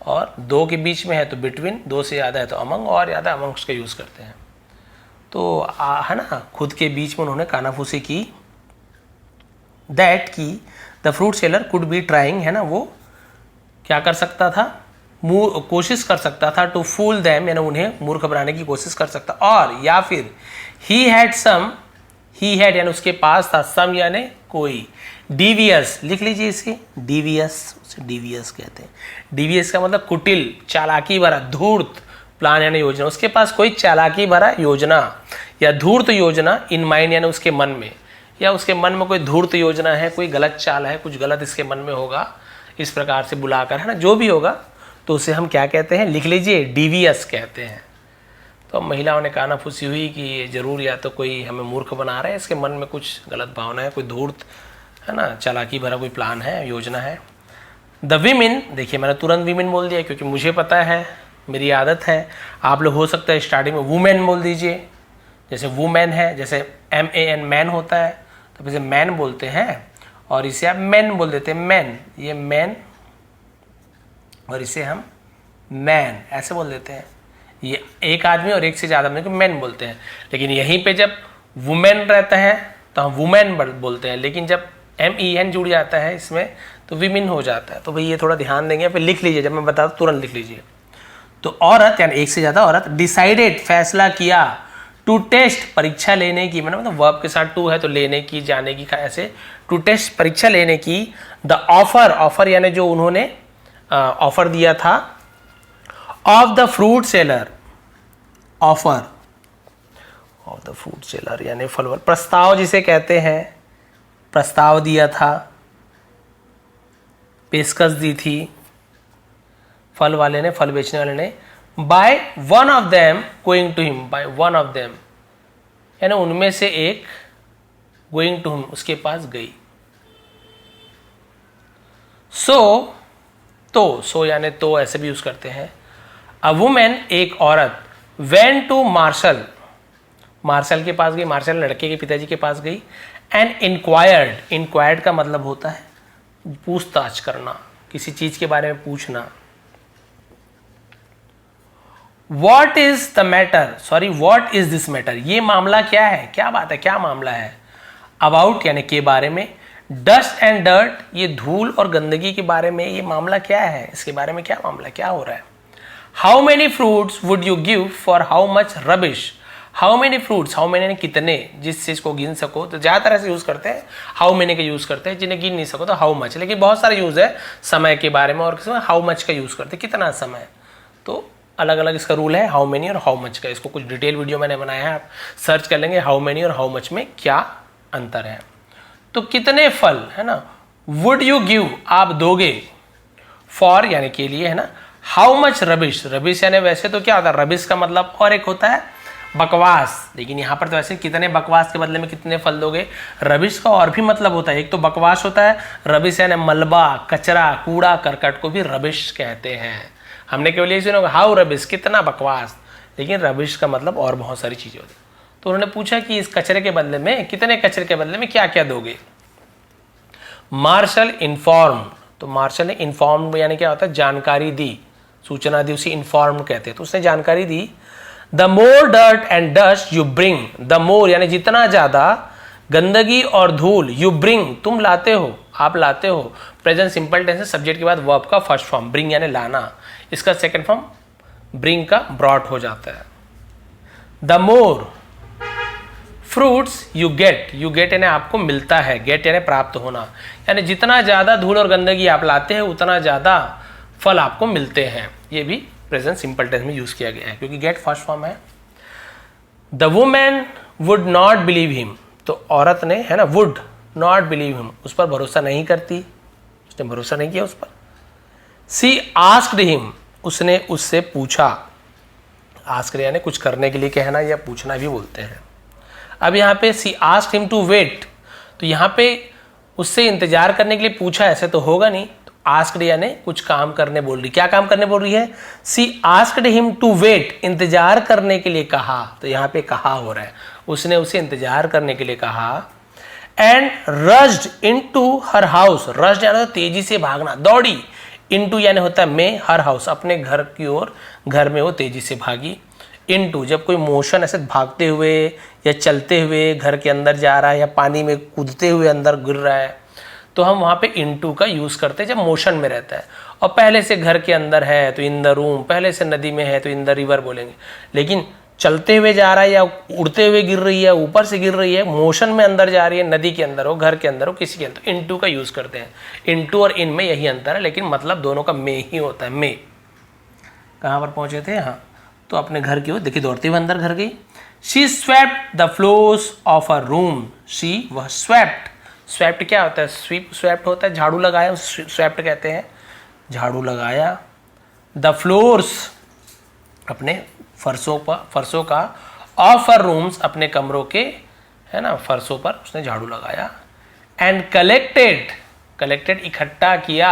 और दो के बीच में है तो बिटवीन, दो से ज़्यादा है तो अमंग, और ज़्यादा अमंगस्ट का यूज़ करते हैं। तो है ना, खुद के बीच में उन्होंने कानाफूसी की। दैट की the fruit seller could be trying, है ना, वो क्या कर सकता था, कोशिश कर सकता था, टू फूल देम, यानी उन्हें मूर्ख बनाने की कोशिश कर सकता, और या फिर ही हैड यानी उसके पास था, सम यानी कोई, डीवियस, लिख लीजिए इसे, डीवियस कहते हैं। डीवियस का मतलब कुटिल, चालाकी भरा, धूर्त, प्लान यानी योजना, उसके पास कोई चालाकी भरा योजना या धूर्त योजना, इन माइंड यानी उसके मन में, या उसके मन में कोई धूर्त योजना है, कोई गलत चाल है, कुछ गलत इसके मन में होगा, इस प्रकार से बुलाकर, है ना, जो भी होगा, तो उसे हम क्या कहते हैं, लिख लीजिए, डीवियस कहते हैं। तो महिलाओं ने कानाफूसी हुई कि ये जरूर या तो कोई हमें मूर्ख बना रहा है, इसके मन में कुछ गलत भावना है, कोई धूर्त, है ना, चालाकी भरा कोई प्लान है, योजना है। द वीमेन, देखिए मैंने तुरंत वीमेन बोल दिया क्योंकि मुझे पता है, मेरी आदत है। आप लोग हो सकता है स्टार्टिंग में वुमेन बोल दीजिए, जैसे वुमेन है, जैसे MAN मैन होता है, तो वैसे मैन बोलते हैं, और इसे आप मैन बोल देते हैं, मैन, ये मैन, और इसे हम मैन ऐसे बोल देते हैं। ये एक आदमी और एक से ज़्यादा आदमी को मैन बोलते हैं, लेकिन यहीं पे जब वुमेन रहता है तो हम वुमेन बोलते हैं, लेकिन जब MEN जुड़ जाता है इसमें तो विमेन हो जाता है। तो भाई ये थोड़ा ध्यान देंगे, फिर लिख लीजिए, जब मैं बताता तुरंत लिख लीजिए। तो औरत यानी एक से ज़्यादा औरत, डिसाइडेड फैसला किया, टू टेस्ट परीक्षा लेने की, मतलब वर्ब के साथ टू है तो लेने की, जाने की, ऐसे टू टेस्ट परीक्षा लेने की। द ऑफर यानी जो उन्होंने ऑफर दिया था, of the fruit seller, offer of the fruit seller यानी फल, प्रस्ताव जिसे कहते हैं, प्रस्ताव दिया था, पेशकश दी थी फल वाले ने, फल बेचने वाले ने। By one of them going to him, by one of them यानी उनमें से एक, गोइंग टू हिम उसके पास गई। सो यानी तो ऐसे भी यूज करते हैं। अ वुमेन एक औरत, वेंट टू मार्शल के पास गई, मार्शल लड़के के पिताजी के पास गई। एंड इंक्वायर्ड का मतलब होता है पूछताछ करना, किसी चीज के बारे में पूछना। वॉट इज दिस मैटर, ये मामला क्या है, क्या बात है, क्या मामला है। अबाउट यानी के बारे में, डस्ट एंड डर्ट ये धूल और गंदगी के बारे में, ये मामला क्या है, इसके बारे में क्या मामला, क्या हो रहा है। How many fruits would you give for how much rubbish, how many fruits, how many कितने, जिस चीज को गिन सको तो ज्यादातर ऐसे यूज करते हैं, हाउ मेनी का यूज करते हैं, जिन्हें गिन नहीं सको तो हाउ मच, लेकिन बहुत सारे यूज है समय के बारे में, और किसी में हाउ मच का यूज करते हैं, कितना समय। तो अलग अलग इसका रूल है हाउ मेनी और हाउ मच का, इसको कुछ डिटेल वीडियो मैंने बनाया है, आप सर्च कर लेंगे हाउ मेनी और हाउ मच में क्या अंतर है। तो कितने फल, है ना, वुड यू गिव आप दोगे, फॉर यानी के लिए, है ना, हाउ मच रबिश, रबिश यानी वैसे तो क्या होता है, रबिश का मतलब और एक होता है बकवास, लेकिन यहाँ पर तो वैसे कितने बकवास के बदले में कितने फल दोगे। रबिश का और भी मतलब होता है, एक तो बकवास होता है, रबिश यानी मलबा, कचरा, कूड़ा करकट को भी रबिश कहते हैं। हमने केवल ये सुना हाउ रबिश, कितना बकवास, लेकिन रबिश का मतलब और बहुत सारी चीजें होती। तो उन्होंने पूछा कि इस कचरे के बदले में, कितने कचरे के बदले में क्या क्या दोगे। मार्शल इन्फॉर्म, तो मार्शल ने इन्फॉर्म यानी क्या होता है, जानकारी दी, सूचना दी, उसे इन्फॉर्म कहते हैं। तो उसने जानकारी दी, the more dirt and dust you bring, the more यानी जितना ज्यादा गंदगी और धूल, यू ब्रिंग तुम लाते हो, आप लाते हो। प्रेजेंट सिंपल टेंस है, सब्जेक्ट के बाद वर्ब का फर्स्ट फॉर्म ब्रिंग यानी लाना, इसका सेकंड फॉर्म ब्रिंग का ब्रॉट हो जाता है। The more fruits you get, you get यानी आपको मिलता है, गेट यानी प्राप्त होना, यानी जितना ज्यादा धूल और गंदगी आप लाते हैं उतना ज्यादा फल आपको मिलते हैं। ये भी प्रेजेंट सिंपल टेंस में यूज किया गया है क्योंकि गेट फर्स्ट फॉर्म है। The women would not believe him, तो औरत ने, है ना, वुड नॉट बिलीव हिम, उस पर भरोसा नहीं करती, उसने भरोसा नहीं किया उस पर। सी आस्क्ड हिम, उसने उससे पूछा, आस्क्ड यानी कुछ करने के लिए कहना या पूछना भी बोलते हैं। अब यहाँ पे सी आस्क्ड हिम टू वेट, तो यहाँ पे उससे इंतजार करने के लिए पूछा, ऐसे तो होगा नहीं, तो आस्क्ड यानी कुछ काम करने बोल रही, क्या काम करने बोल रही है, सी आस्क्ड हिम टू वेट, इंतजार करने के लिए कहा, तो यहाँ पे कहा हो रहा है, उसने उसे इंतजार करने के लिए कहा। And rushed into her house, rushed यानी तेजी से भागना, दौड़ी, इनटू यानी होता है में, हर हाउस अपने घर की ओर, घर में वो तेजी से भागी। इनटू जब कोई मोशन ऐसे भागते हुए या चलते हुए घर के अंदर जा रहा है या पानी में कूदते हुए अंदर गिर रहा है, तो हम वहाँ पे इनटू का यूज करते हैं जब मोशन में रहता है। और पहले से घर के अंदर है तो इन द रूम, पहले से नदी में है तो इन द रिवर बोलेंगे। लेकिन चलते हुए जा रहा है या उड़ते हुए गिर रही है, ऊपर से गिर रही है, मोशन में अंदर जा रही है, नदी के अंदर हो, घर के अंदर हो, किसी के अंदर, तो इनटू का यूज करते हैं। इनटू और इन में यही अंतर है, लेकिन मतलब दोनों का में ही होता है। में कहाँ पर पहुंचे थे, हाँ, तो अपने घर की ओर देखिए दौड़ते हुए अंदर घर गई। She swept the floors of a room, she वह स्वेप्ट, स्वेप्ट क्या होता है, स्वीप, स्वेप्ट होता है झाड़ू लगाया, स्वेप्ट कहते हैं झाड़ू लगाया। द फ्लोर्स अपने फर्शों का, ऑफ अ रूम्स अपने कमरों के, है ना, फर्शों पर उसने झाड़ू लगाया। एंड कलेक्टेड, कलेक्टेड इकट्ठा किया,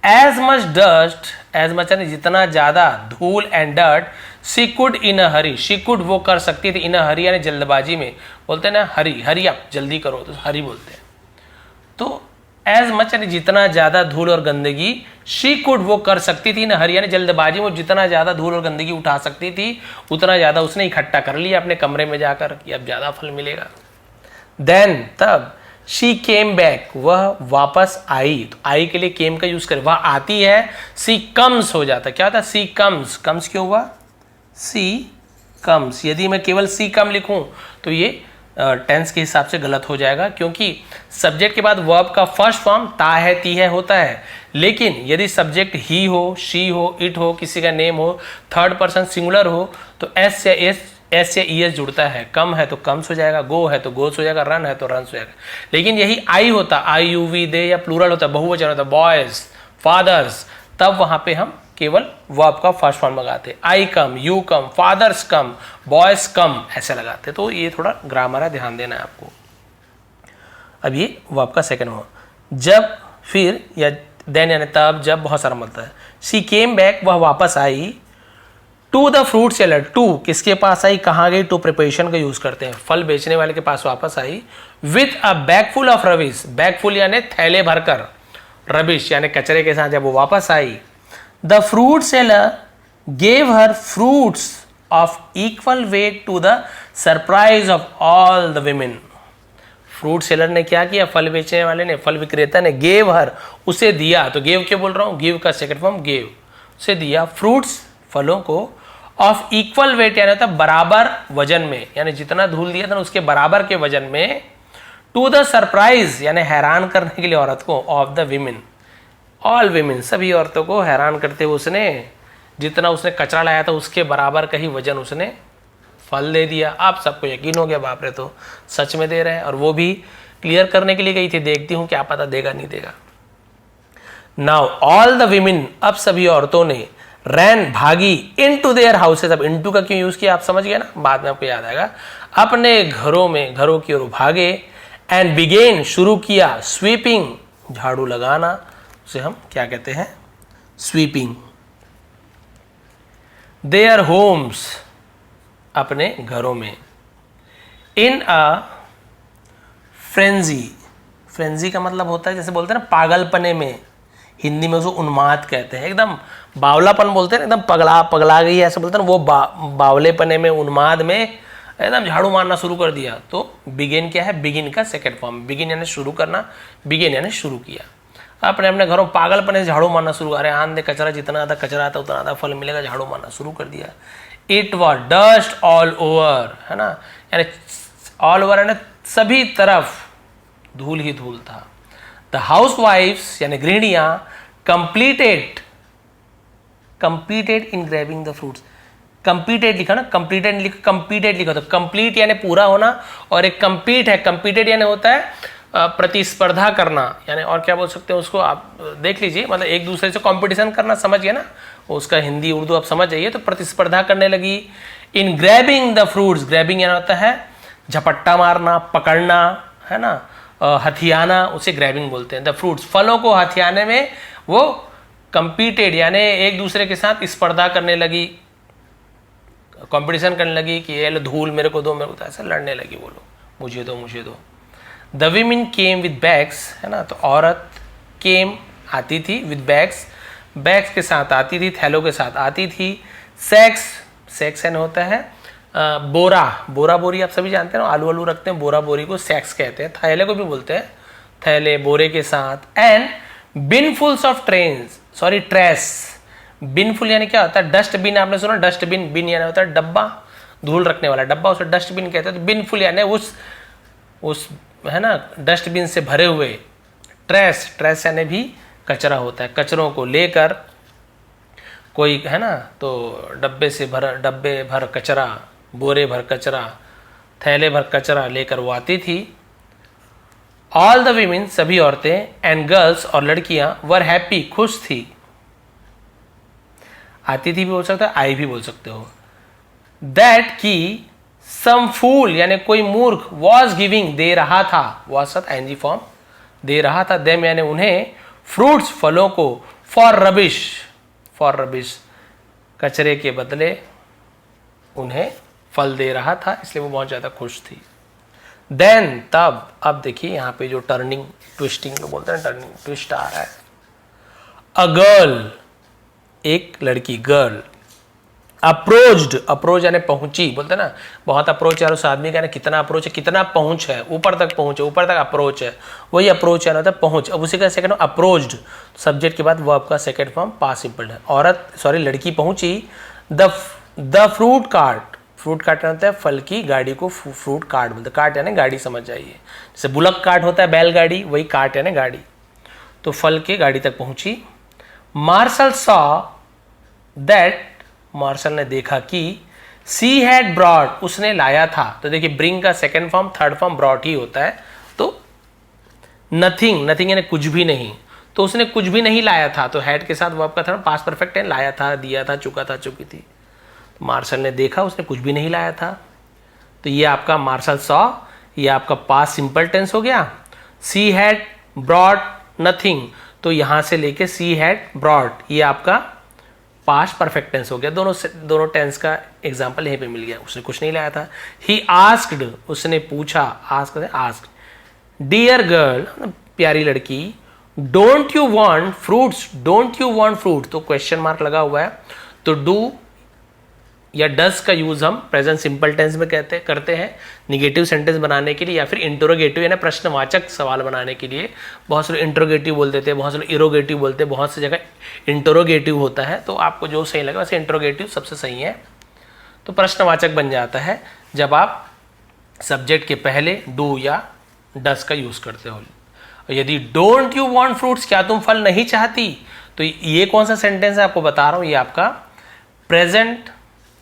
as much dust, as much यानी जितना ज्यादा धूल, and dirt she could in a hurry, she could वो कर सकती थी, इन अ हरी यानी जल्दबाजी में, बोलते हैं ना हरी, हरी आप जल्दी करो तो हरी बोलते हैं। तो एज मच यानी जितना ज्यादा धूल और गंदगी, शी कुड वो कर सकती थी, इन अ हरी यानी जल्दबाजी में जितना ज्यादा धूल और गंदगी उठा सकती थी उतना ज्यादा उसने इकट्ठा कर लिया अपने कमरे में जाकर कि अब ज्यादा फल मिलेगा। देन तब शी केम बैक, वह वापस आई, तो आई के लिए केम का यूज करें, वह आती है। सी कम्स हो जाता है, क्या होता है, सी कम्स, कम्स क्यों हुआ, सी कम्स। यदि मैं केवल सी कम लिखूं तो ये टेंस के हिसाब से गलत हो जाएगा, क्योंकि सब्जेक्ट के बाद वर्ब का फर्स्ट फॉर्म ता है, ती है होता है। लेकिन यदि सब्जेक्ट ही हो, शी हो, इट हो, किसी का नेम हो, थर्ड पर्सन सिंगुलर हो, तो एस या ईएस जुड़ता है, कम है तो कम्स हो जाएगा, गो है तो गोस हो जाएगा, रन है तो रन्स हो जाएगा। लेकिन यही आई होता, आई यू वी दे, या प्लूरल होता, बहुवचन होता, बॉयज, फादर्स, तब वहां पे हम केवल वर्ब का फर्स्ट फॉर्म लगाते, I come, you come, fathers come, boys come, ऐसे लगाते। तो ये थोड़ा ग्रामर है, ध्यान देना है आपको। अब ये वर्ब का सेकंड फॉर्म, जब, फिर या देन यानी तब, जब बहुत सारा मतलब है। शी केम बैक, वह वापस आई। To the fruit seller, to किसके पास आई, कहाँ गई, टू प्रिपरेशन का यूज करते हैं, फल बेचने वाले के पास वापस आई। With a bag full of rubbish, bag full यानी थैले भरकर, रबिश यानी कचरे के साथ जब वो वापस आई। The fruit seller gave her fruits of equal weight to the surprise of all the women. Fruit seller ने क्या किया, फल बेचने वाले ने, फल विक्रेता ने, गेव हर उसे दिया, तो गेव क्यों बोल रहा हूं, गिव का सेकंड फॉर्म गेव, उसे दिया, फ्रूट्स फलों को, ऑफ इक्वल वेट यानी होता बराबर वजन में, यानी जितना धूल दिया था ना उसके बराबर के वजन में। टू द सरप्राइज यानी हैरान करने के लिए औरत को, of the women, all women सभी औरतों को हैरान करते हुए उसने, जितना उसने कचरा लाया था उसके बराबर का ही वजन उसने फल दे दिया। आप सबको यकीन हो गया, बाप रे तो सच में दे रहे हैं, और वो भी क्लियर करने के लिए गई थी, देखती हूं क्या पता देगा नहीं देगा। नाउ ऑल द विमेन, अब सभी औरतों ने, रैन भागी, इनटू देयर हाउसेस, अब इनटू का क्यों यूज किया आप समझ गए ना, बाद में आपको याद आएगा, अपने घरों में, घरों की ओर भागे। एंड बिगेन शुरू किया, स्वीपिंग झाड़ू लगाना, उसे हम क्या कहते हैं, स्वीपिंग। देयर होम्स अपने घरों में। इन अ फ्रेंजी, फ्रेंजी का मतलब होता है जैसे बोलते हैं ना पागलपने में, हिंदी में उसको उन्माद कहते हैं, एकदम बावलापन बोलते हैं, एकदम पगला पगला गई ऐसे बोलते हैं ना, वो बावलेपने में, उन्माद में एकदम झाड़ू मारना शुरू कर दिया। तो बिगिन क्या है, बिगिन का सेकेंड फॉर्म, बिगिन यानी शुरू करना, बिगिन यानी शुरू किया। अपने अपने घरों पागलपने से झाड़ू मारना शुरू, अरे आंधे कचरा, जितना ज़्यादा कचरा आता उतना ज़्यादा फल मिलेगा, झाड़ू मारना शुरू कर दिया। It was dust all over, है ना, यानी ऑल ओवर यानी सभी तरफ धूल ही धूल था। द हाउस वाइफ्स यानी गृहिणियां completed in grabbing the fruits, completed लिखा ना, कंप्लीटेड लिखा, कंप्लीटेड लिखा, तो कंप्लीट यानी पूरा होना, और एक कंपीट है, कंपीटेड यानी होता है प्रतिस्पर्धा करना, यानी और क्या बोल सकते हैं उसको, आप देख लीजिए, मतलब एक दूसरे से कंपटीशन करना, समझ गए ना, उसका हिंदी उर्दू आप समझ जाइए। तो प्रतिस्पर्धा करने लगी। इन ग्रैबिंग द फ्रूट्स, ग्रैबिंग यानी होता है झपट्टा मारना, पकड़ना, है ना, हथियाना, उसे ग्रैबिंग बोलते हैं। द फ्रूट्स, फलों को हथियाने में वो कंपीटेड यानी एक दूसरे के साथ स्पर्धा करने लगी, कंपटीशन करने लगी कि ये लो धूल मेरे को दो, मेरे को, तो ऐसे लड़ने लगी, बोलो मुझे दो मुझे दो। The women came with bags, है ना, तो औरत केम आती थी, विद बैग्स, बैग्स के साथ आती थी, थैलों के साथ आती थी। सेक्स, सेक्स यानी होता है बोरा, बोरा बोरी आप सभी जानते हैं ना, आलू आलू रखते हैं, बोरा बोरी को सेक्स कहते हैं। थैले को भी बोलते हैं, थैले बोरे के साथ। And binfuls of trains, sorry trash, binful यानी क्या होता है, डस्टबिन, आपने सुना डस्टबिन, बिन यानी होता है डब्बा, धूल रखने वाला डब्बा, उसे डस्टबिन कहते हैं। तो बिनफुल यानी उस है ना डस्टबिन से भरे हुए। ट्रेस, ट्रेस यानी भी कचरा होता है, कचरों को लेकर कोई, है ना, तो डब्बे भर कचरा, बोरे भर कचरा, थैले भर कचरा लेकर वो आती थी। ऑल द वीमेन, सभी औरतें, एंड गर्ल्स और लड़कियां, वर हैप्पी, खुश थी। आती थी भी बोल सकते हो, आई भी बोल सकते हो। दैट की सम फूल यानी कोई मूर्ख, वॉज गिविंग, दे रहा था, वॉज साथ आईएनजी फॉर्म, दे रहा था, देम यानी उन्हें, फ्रूट्स, फलों को, फॉर रबिश, फॉर रबिश, कचरे के बदले उन्हें फल दे रहा था, इसलिए वो बहुत ज्यादा खुश थी। देन, तब, अब देखिए यहाँ पे जो टर्निंग, ट्विस्टिंग जो बोलते हैं, टर्निंग ट्विस्ट आ रहा है। अ गर्ल, एक लड़की, गर्ल, अप्रोच्ड, अप्रोच यानी पहुंची, बोलते हैं ना, बहुत अप्रोच है उस आदमी का, कितना अप्रोच है, कितना पहुंच है, ऊपर तक पहुंच है, ऊपर तक अप्रोच है, वही अप्रोच यानी होता है पहुंच। अब उसी का सेकंड अप्रोच्ड, सब्जेक्ट के बाद वर्ब का सेकंड फॉर्म पास्ट सिंपल है। औरत, सॉरी लड़की पहुंची। The fruit cart, fruit cart होता है फल की गाड़ी को फ्रूट कार्ट बोलते हैं, कार्ट यानी गाड़ी समझ जाइए, जैसे बुलक कार्ट होता है बैलगाड़ी, वही कार्ट यानी गाड़ी। तो फल के गाड़ी तक पहुंची। मार्शल सॉ दैट, मार्शल ने देखा कि सी हैड ब्रॉट, उसने लाया था। तो देखिए ब्रिंग का second form, third form brought ही होता है। तो नथिंग, नथिंग यानी कुछ भी नहीं, तो उसने कुछ भी नहीं लाया था, तो हैड के साथ वर्ब का थर्ड पास्ट परफेक्ट है, लाया था, दिया था, चुका था, चुकी थी। तो मार्शल ने देखा, उसने कुछ भी नहीं लाया था, तो ये आपका मार्शल सॉ, ये आपका पास्ट सिंपल टेंस हो गया। सी हैड ब्रॉट नथिंग, तो यहां से लेके सी हैड ब्रॉट, ये आपका पास्ट परफेक्ट टेंस हो गया। दोनों टेंस का एग्जांपल यहीं पे मिल गया। उसने कुछ नहीं लाया था। ही आस्क्ड, उसने पूछा, आस्क्ड, डियर गर्ल, प्यारी लड़की, don't you want fruits, don't you want fruit, तो क्वेश्चन मार्क लगा हुआ है। तो डू या डस का यूज हम प्रेजेंट सिंपल टेंस में करते हैं निगेटिव सेंटेंस बनाने के लिए, या फिर इंटरोगेटिव यानी प्रश्नवाचक सवाल बनाने के लिए। बहुत सारे इंटरोगेटिव बोल देते हैं, बहुत सारे इरोगेटिव बोलते हैं, बहुत सी जगह इंटरोगेटिव होता है। तो आपको जो सही लगे वैसे इंटरोगेटिव सबसे सही है। तो प्रश्नवाचक बन जाता है जब आप सब्जेक्ट के पहले डू या डस का यूज करते हो। यदि डोंट यू वांट फ्रूट्स, क्या तुम फल नहीं चाहती, तो ये कौन सा सेंटेंस है आपको बता रहा हूं, ये आपका प्रेजेंट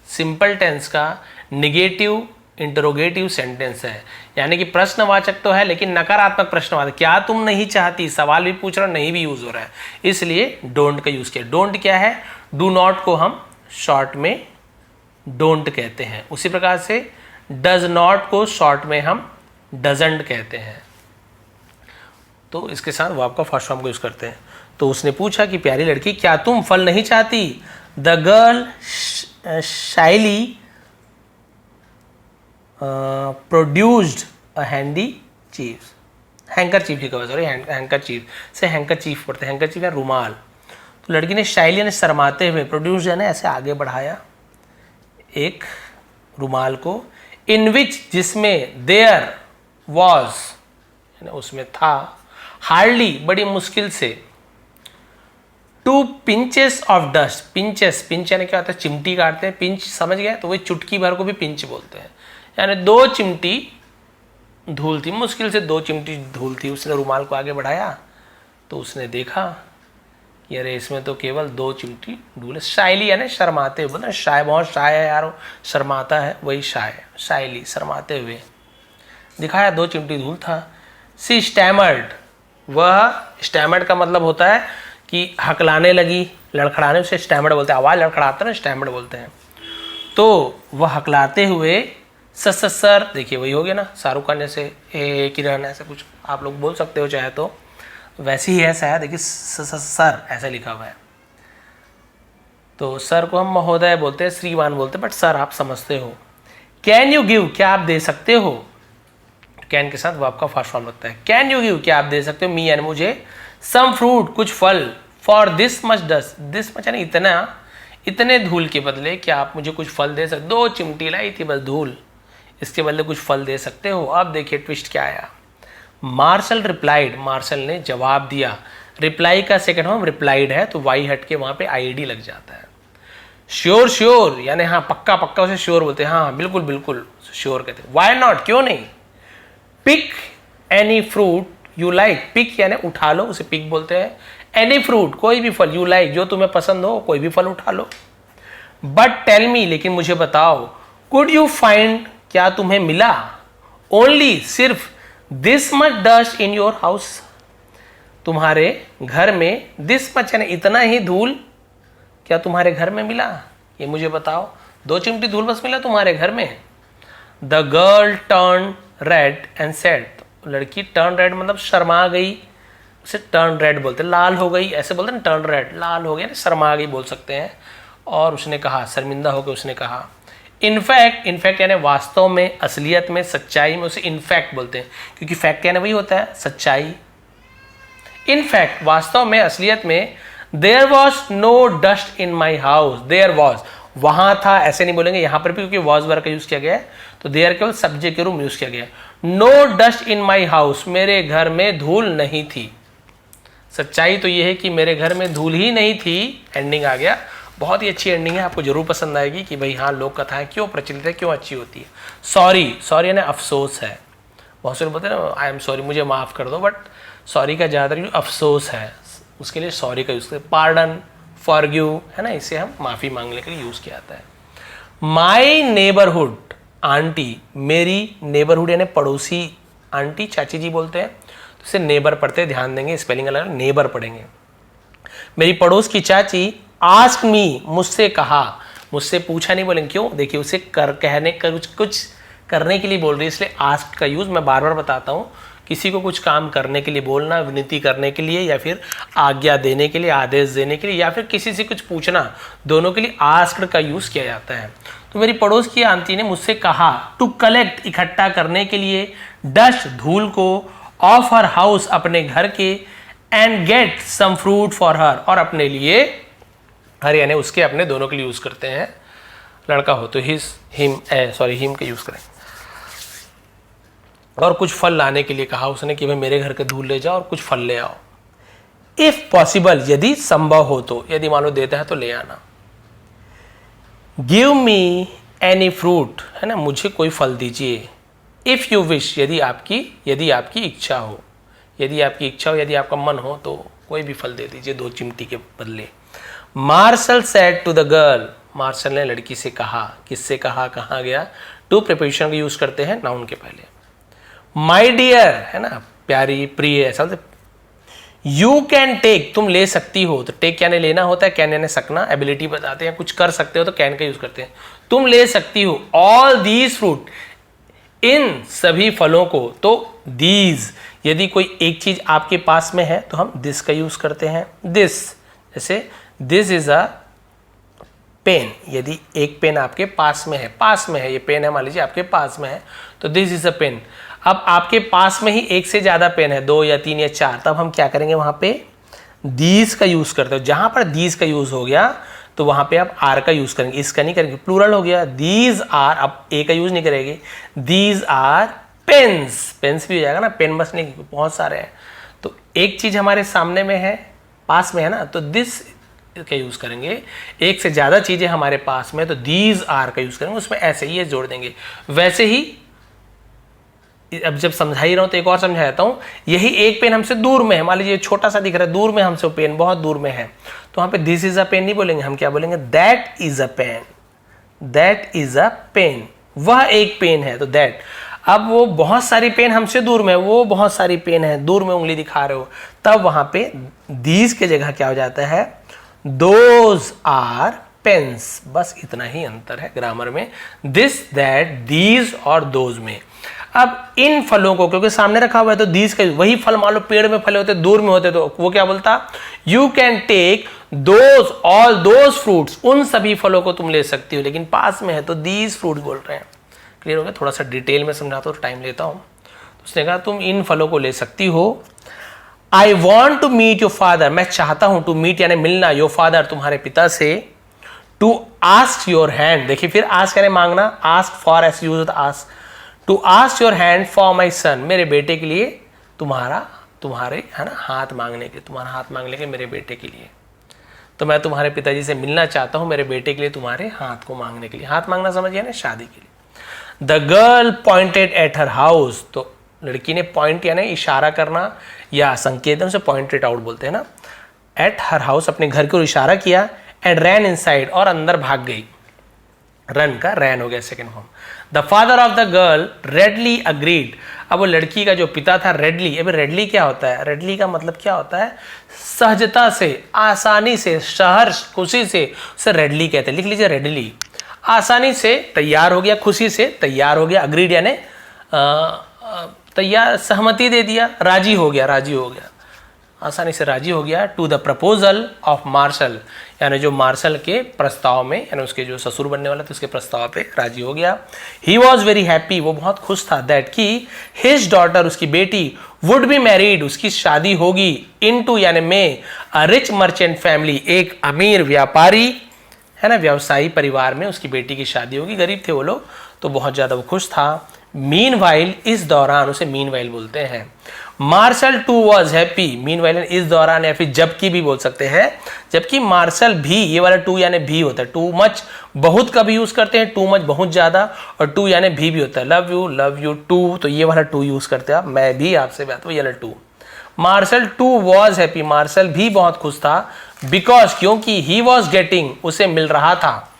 सिंपल टेंस का निगेटिव इंटरोगेटिव सेंटेंस है। यानी कि प्रश्नवाचक तो है लेकिन नकारात्मक प्रश्नवाचक, क्या तुम नहीं चाहती, सवाल भी पूछ रहा, नहीं भी यूज हो रहा है, इसलिए डोंट का यूज किया। डोंट क्या है, डू नॉट को हम शॉर्ट में डोंट कहते हैं, उसी प्रकार से डज नॉट को शॉर्ट में हम डजंट कहते हैं। तो इसके साथ वो आपका फर्स्ट फॉर्म को यूज करते हैं। तो उसने पूछा कि प्यारी लड़की, क्या तुम फल नहीं चाहती। The girl shyly produced a handy cheese, handkerchief लिखा हुआ, सॉरी हैंकरचीफ से हैंकरचीफ पढ़ते हैं, हैंकरचीफ या रुमाल। तो लड़की ने शाइली ने शर्माते हुए प्रोड्यूस है ना ऐसे आगे बढ़ाया एक रुमाल को, इन विच जिसमें देयर वॉज उसमें था, हार्डली बड़ी मुश्किल से, 2 pinches of dust. Pinches, pinch यानी क्या होता है, चिमटी काटते हैं, पिंच समझ गए, तो वही चुटकी भर को भी पिंच बोलते हैं, यानी 2 चिमटी धूल थी, मुश्किल से 2 चिमटी धूल थी। उसने रुमाल को आगे बढ़ाया तो उसने देखा कि अरे इसमें तो केवल 2 चिमटी धूल है। शायली यानी शर्माते हुए, बोलते शाय, बहुत शाय है यार, शर्माता है, वही शाय, शायली शर्माते हुए दिखाया 2 चिमटी धूल था। सी स्टैमर्ड, वह स्टैमर्ड का मतलब होता है कि हकलाने लगी, लड़खड़ाने, उसे स्टैमर्ड बोलते हैं, आवाज़ लड़खड़ाता है ना, स्टैमर्ड बोलते हैं। तो वह हकलाते हुए सर, देखिए वही हो गया ना शाहरुख खान जैसे ए किरण, ऐसा कुछ आप लोग बोल सकते हो चाहे तो, वैसे ही ऐसा है, देखिए सर ऐसा लिखा हुआ है। तो सर को हम महोदय बोलते हैं, श्रीमान बोलते हैं, बट सर आप समझते हो। कैन यू गिव, क्या आप दे सकते हो, कैन के साथ वर्ब का फर्स्ट फॉर्म लगता है। कैन यू गिव, क्या आप दे सकते हो, मी यानी मुझे, सम फ्रूट कुछ फल, for this much dust, this much यानी इतना, इतने धूल के बदले क्या आप मुझे कुछ फल दे सकते, 2 चिमटी लाई थी बस धूल, इसके बदले कुछ फल दे सकते हो। अब देखिए ट्विस्ट क्या आया। मार्शल रिप्लाइड, मार्शल ने जवाब दिया, रिप्लाई का सेकंड फॉर्म रिप्लाइड है तो वाई हट के वहां पे आईडी लग जाता है। श्योर, श्योर यानी हाँ पक्का पक्का, उसे श्योर बोलते हैं, हाँ बिल्कुल बिल्कुल श्योर कहते हैं। वाई नॉट, क्यों नहीं। Pick any fruit you like, pick यानी उठा लो, उसे पिक बोलते हैं। एनी फ्रूट, कोई भी फल, यू लाइक जो तुम्हें पसंद हो, कोई भी फल उठा लो। बट टेल मी, लेकिन मुझे बताओ, कुड यू फाइंड, क्या तुम्हें मिला, ओनली सिर्फ, this much dust in your house, तुम्हारे घर में, दिस मच यानी इतना ही धूल क्या तुम्हारे घर में मिला, ये मुझे बताओ, 2 चिमटी धूल बस मिला तुम्हारे घर में। The girl turn red and said, लड़की टर्न रेड मतलब शर्मा गई, उसे टर्न रेड बोलते हैं, लाल हो गई ऐसे बोलते हैं, टर्न रेड लाल हो गया, शर्मा गई बोल सकते हैं। और उसने कहा, शर्मिंदा होकर उसने कहा, इनफैक्ट, इनफैक्ट यानी वास्तव में, असलियत में, सच्चाई में, उसे इनफैक्ट बोलते हैं क्योंकि फैक्ट यानी वही होता है सच्चाई। इनफैक्ट वास्तव में, असलियत में, there was no dust in my house, there was वहां था ऐसे नहीं बोलेंगे यहाँ पर भी क्योंकि वॉज वर्ग का यूज किया गया है, तो देयर केवल सब्जेक्ट के रूप में यूज किया गया है। No dust in my house, मेरे घर में धूल नहीं थी। सच्चाई तो ये है कि मेरे घर में धूल ही नहीं थी, एंडिंग आ गया। बहुत ही अच्छी एंडिंग है, आपको जरूर पसंद आएगी कि भाई हाँ लोक कथाएं क्यों प्रचलित है, क्यों अच्छी होती है। सॉरी, सॉरी यानी अफसोस है, बहुत सारे बोलते हैं ना आई एम सॉरी, मुझे माफ़ कर दो, बट सॉरी का ज़्यादातर यूज अफसोस है, उसके लिए सॉरी का यूज़ करते हैं। पार्डन, फॉरगिव है ना, इसे हम माफ़ी मांगने के लिए यूज़ किया जाता है। माई नेबरहुड आंटी, मेरी नेबरहुड यानी पड़ोसी, आंटी चाची जी बोलते हैं, तो इसे नेबर पढ़ते हैं, ध्यान देंगे स्पेलिंग अलग, नेबर पढ़ेंगे। मेरी पड़ोस की चाची आस्क मी, मुझसे कहा, मुझसे पूछा नहीं बोलेंगे, क्यों, देखिए उसे कहने का कुछ करने के लिए बोल रही है, इसलिए आस्क का यूज मैं बार बार बताता हूँ। किसी को कुछ काम करने के लिए बोलना, विनती करने के लिए, या फिर आज्ञा देने के लिए, आदेश देने के लिए, या फिर किसी से कुछ पूछना, दोनों के लिए आस्क्ड का यूज किया जाता है। तो मेरी पड़ोस की आंटी ने मुझसे कहा, टू कलेक्ट इकट्ठा करने के लिए, डस्ट धूल को, ऑफ हर हाउस अपने घर के, and get some fruit for her और अपने लिए, हर यानी उसके, अपने, दोनों के लिए यूज करते हैं। लड़का हो तो हिज, हिम, सॉरी हिम का यूज करें। और कुछ फल लाने के लिए कहा उसने कि भाई मेरे घर के धूल ले जाओ और कुछ फल ले आओ। इफ पॉसिबल, यदि संभव हो तो, यदि मान लो देता है तो ले आना। गिव मी एनी फ्रूट, है ना, मुझे कोई फल दीजिए। इफ यू विश, यदि आपकी इच्छा हो, यदि आपकी इच्छा हो, यदि आपका मन हो तो कोई भी फल दे दीजिए 2 चिमटी के बदले। Marshal said to the girl, Marshal ने लड़की से कहा, किससे कहा, कहाँ गया, टू प्रिपोजिशन का यूज करते हैं नाउन के पहले। माई डियर, है ना, प्यारी, प्रिय, ऐसा। यू कैन टेक, तुम ले सकती हो, तो टेक यानी लेना होता है, कैन यानी सकना, एबिलिटी बताते हैं, कुछ कर सकते हो तो कैन का यूज करते हैं। तुम ले सकती हो ऑल दीज फ्रूट, इन सभी फलों को, तो दीज, यदि कोई एक चीज आपके पास में है तो हम दिस का यूज करते हैं। दिस, जैसे दिस इज अ पेन, यदि एक पेन आपके पास में है, ये पेन है मान लीजिए आपके पास में है, तो दिस इज अ पेन। अब आपके पास में ही एक से ज़्यादा पेन है, 2 या 3 या 4, तब हम क्या करेंगे, वहाँ पे दीज का यूज़ करते हो। जहाँ पर दीज का यूज़ हो गया तो वहाँ पे आप आर का यूज़ करेंगे, इसका नहीं करेंगे। प्लूरल हो गया, दीज आर, अब ए का यूज़ नहीं करेंगे। दीज आर पेन्स, पेन्स भी हो जाएगा ना, पेन बस नहीं, बहुत सारे हैं। तो एक चीज़ हमारे सामने में है, पास में है ना, तो दिस का यूज़ करेंगे। एक से ज़्यादा चीज़ें हमारे पास में, तो दीज आर का यूज़ करेंगे, उसमें ऐसे ही ये जोड़ देंगे। वैसे ही अब जब समझा ही रहा हूं तो एक और समझा देता हूं। यही एक पेन हमसे दूर में है, मान लीजिए छोटा सा दिख रहा है, दूर में हमसे वो पेन बहुत दूर में है, तो वहां पे दिस इज अ पेन नहीं बोलेंगे, हम क्या बोलेंगे, that is a pen, that is a pen, वह एक पेन है, तो दैट। अब वो बहुत सारी पेन हमसे दूर में है, वो बहुत सारी पेन है, दूर में उंगली दिखा रहे हो, तब वहां पे दीज के जगह क्या हो जाता है, दोज आर पेन्स। बस इतना ही अंतर है ग्रामर में, दिस, दैट, दीज और दोज में। अब इन फलों को क्योंकि सामने रखा हुआ है तो दीज का, वही फल मान लो पेड़ में फले होते, दूर में होते, तो वो क्या बोलता, you can take those, all those fruits, उन सभी फलों को तुम ले सकती हो, लेकिन पास में है तो दीज फ्रूट्स बोल रहे हैं। क्लियर हो गया? थोड़ा सा डिटेल में समझाता हूँ तो टाइम लेता हूँ। तो उसने कहा तुम इन फलों को ले सकती हो। I want to meet your father, मैं चाहता हूं, टू मीट यानी मिलना, योर फादर तुम्हारे पिता से, टू आस्क योर हैंड, देखिए फिर आस्क यानी मांगना, आस्क फॉर ऐसे यूज होता ask, to ask your hand for my son, मेरे बेटे के लिए तुम्हारे है ना हाथ मांगने के, तुम्हारा हाथ मांगने के मेरे बेटे के लिए। तो मैं तुम्हारे पिताजी से मिलना चाहता हूं मेरे बेटे के लिए, तुम्हारे हाथ को मांगने के लिए। हाथ मांगना समझिए ना, शादी के लिए। The girl pointed at her house, तो लड़की ने पॉइंट यानी इशारा करना या संकेतन से पॉइंटेड आउट बोलते हैं ना, एट हर हाउस, अपने घर की ओर इशारा किया, एंड रैन इनसाइड, और अंदर भाग गई। रन का रैन हो गया second form. The father of the girl readily agreed, अब वो लड़की का जो पिता था रेडली, अब रेडली क्या होता है, रेडली का मतलब क्या होता है, सहजता से, आसानी से, सहर्ष, खुशी से, उसे रेडली कहते हैं। लिख लीजिए रेडली, आसानी से तैयार हो गया, खुशी से तैयार हो गया, अग्रीड यानी तैयार, सहमति दे दिया, राजी हो गया, राजी हो गया, आसानी से राजी हो गया। To the proposal of Marshal, यानी जो मार्शल के प्रस्ताव में, यानी उसके जो ससुर बनने वाला था उसके प्रस्ताव पे राजी हो गया। ही वॉज वेरी हैप्पी, वो बहुत खुश था, दैट की हिज डॉटर, उसकी बेटी, वुड बी मैरिड, उसकी शादी होगी, इनटू यानी में, अ रिच मर्चेंट फैमिली, एक अमीर व्यापारी है ना, व्यवसायी परिवार में उसकी बेटी की शादी होगी। गरीब थे वो लोग, तो बहुत ज्यादा वो खुश था। मीनवाइल, इस दौरान, उसे मीनवाइल बोलते हैं। Marshal too was happy, meanwhile इस दौरान, या फिर जबकि भी बोल सकते हैं, जबकि मार्शल भी, ये वाला टू यानी भी होता है। टू मच बहुत का भी यूज करते हैं, टू मच बहुत ज्यादा, और टू यानी भी होता है, लव यू टू, तो ये वाला टू यूज करते हैं आप, मैं भी आपसे बात, ये वाला too. Marshal too was happy, Marshal भी बहुत खुश था, बिकॉज क्योंकि ही वॉज गेटिंग, उसे मिल रहा था,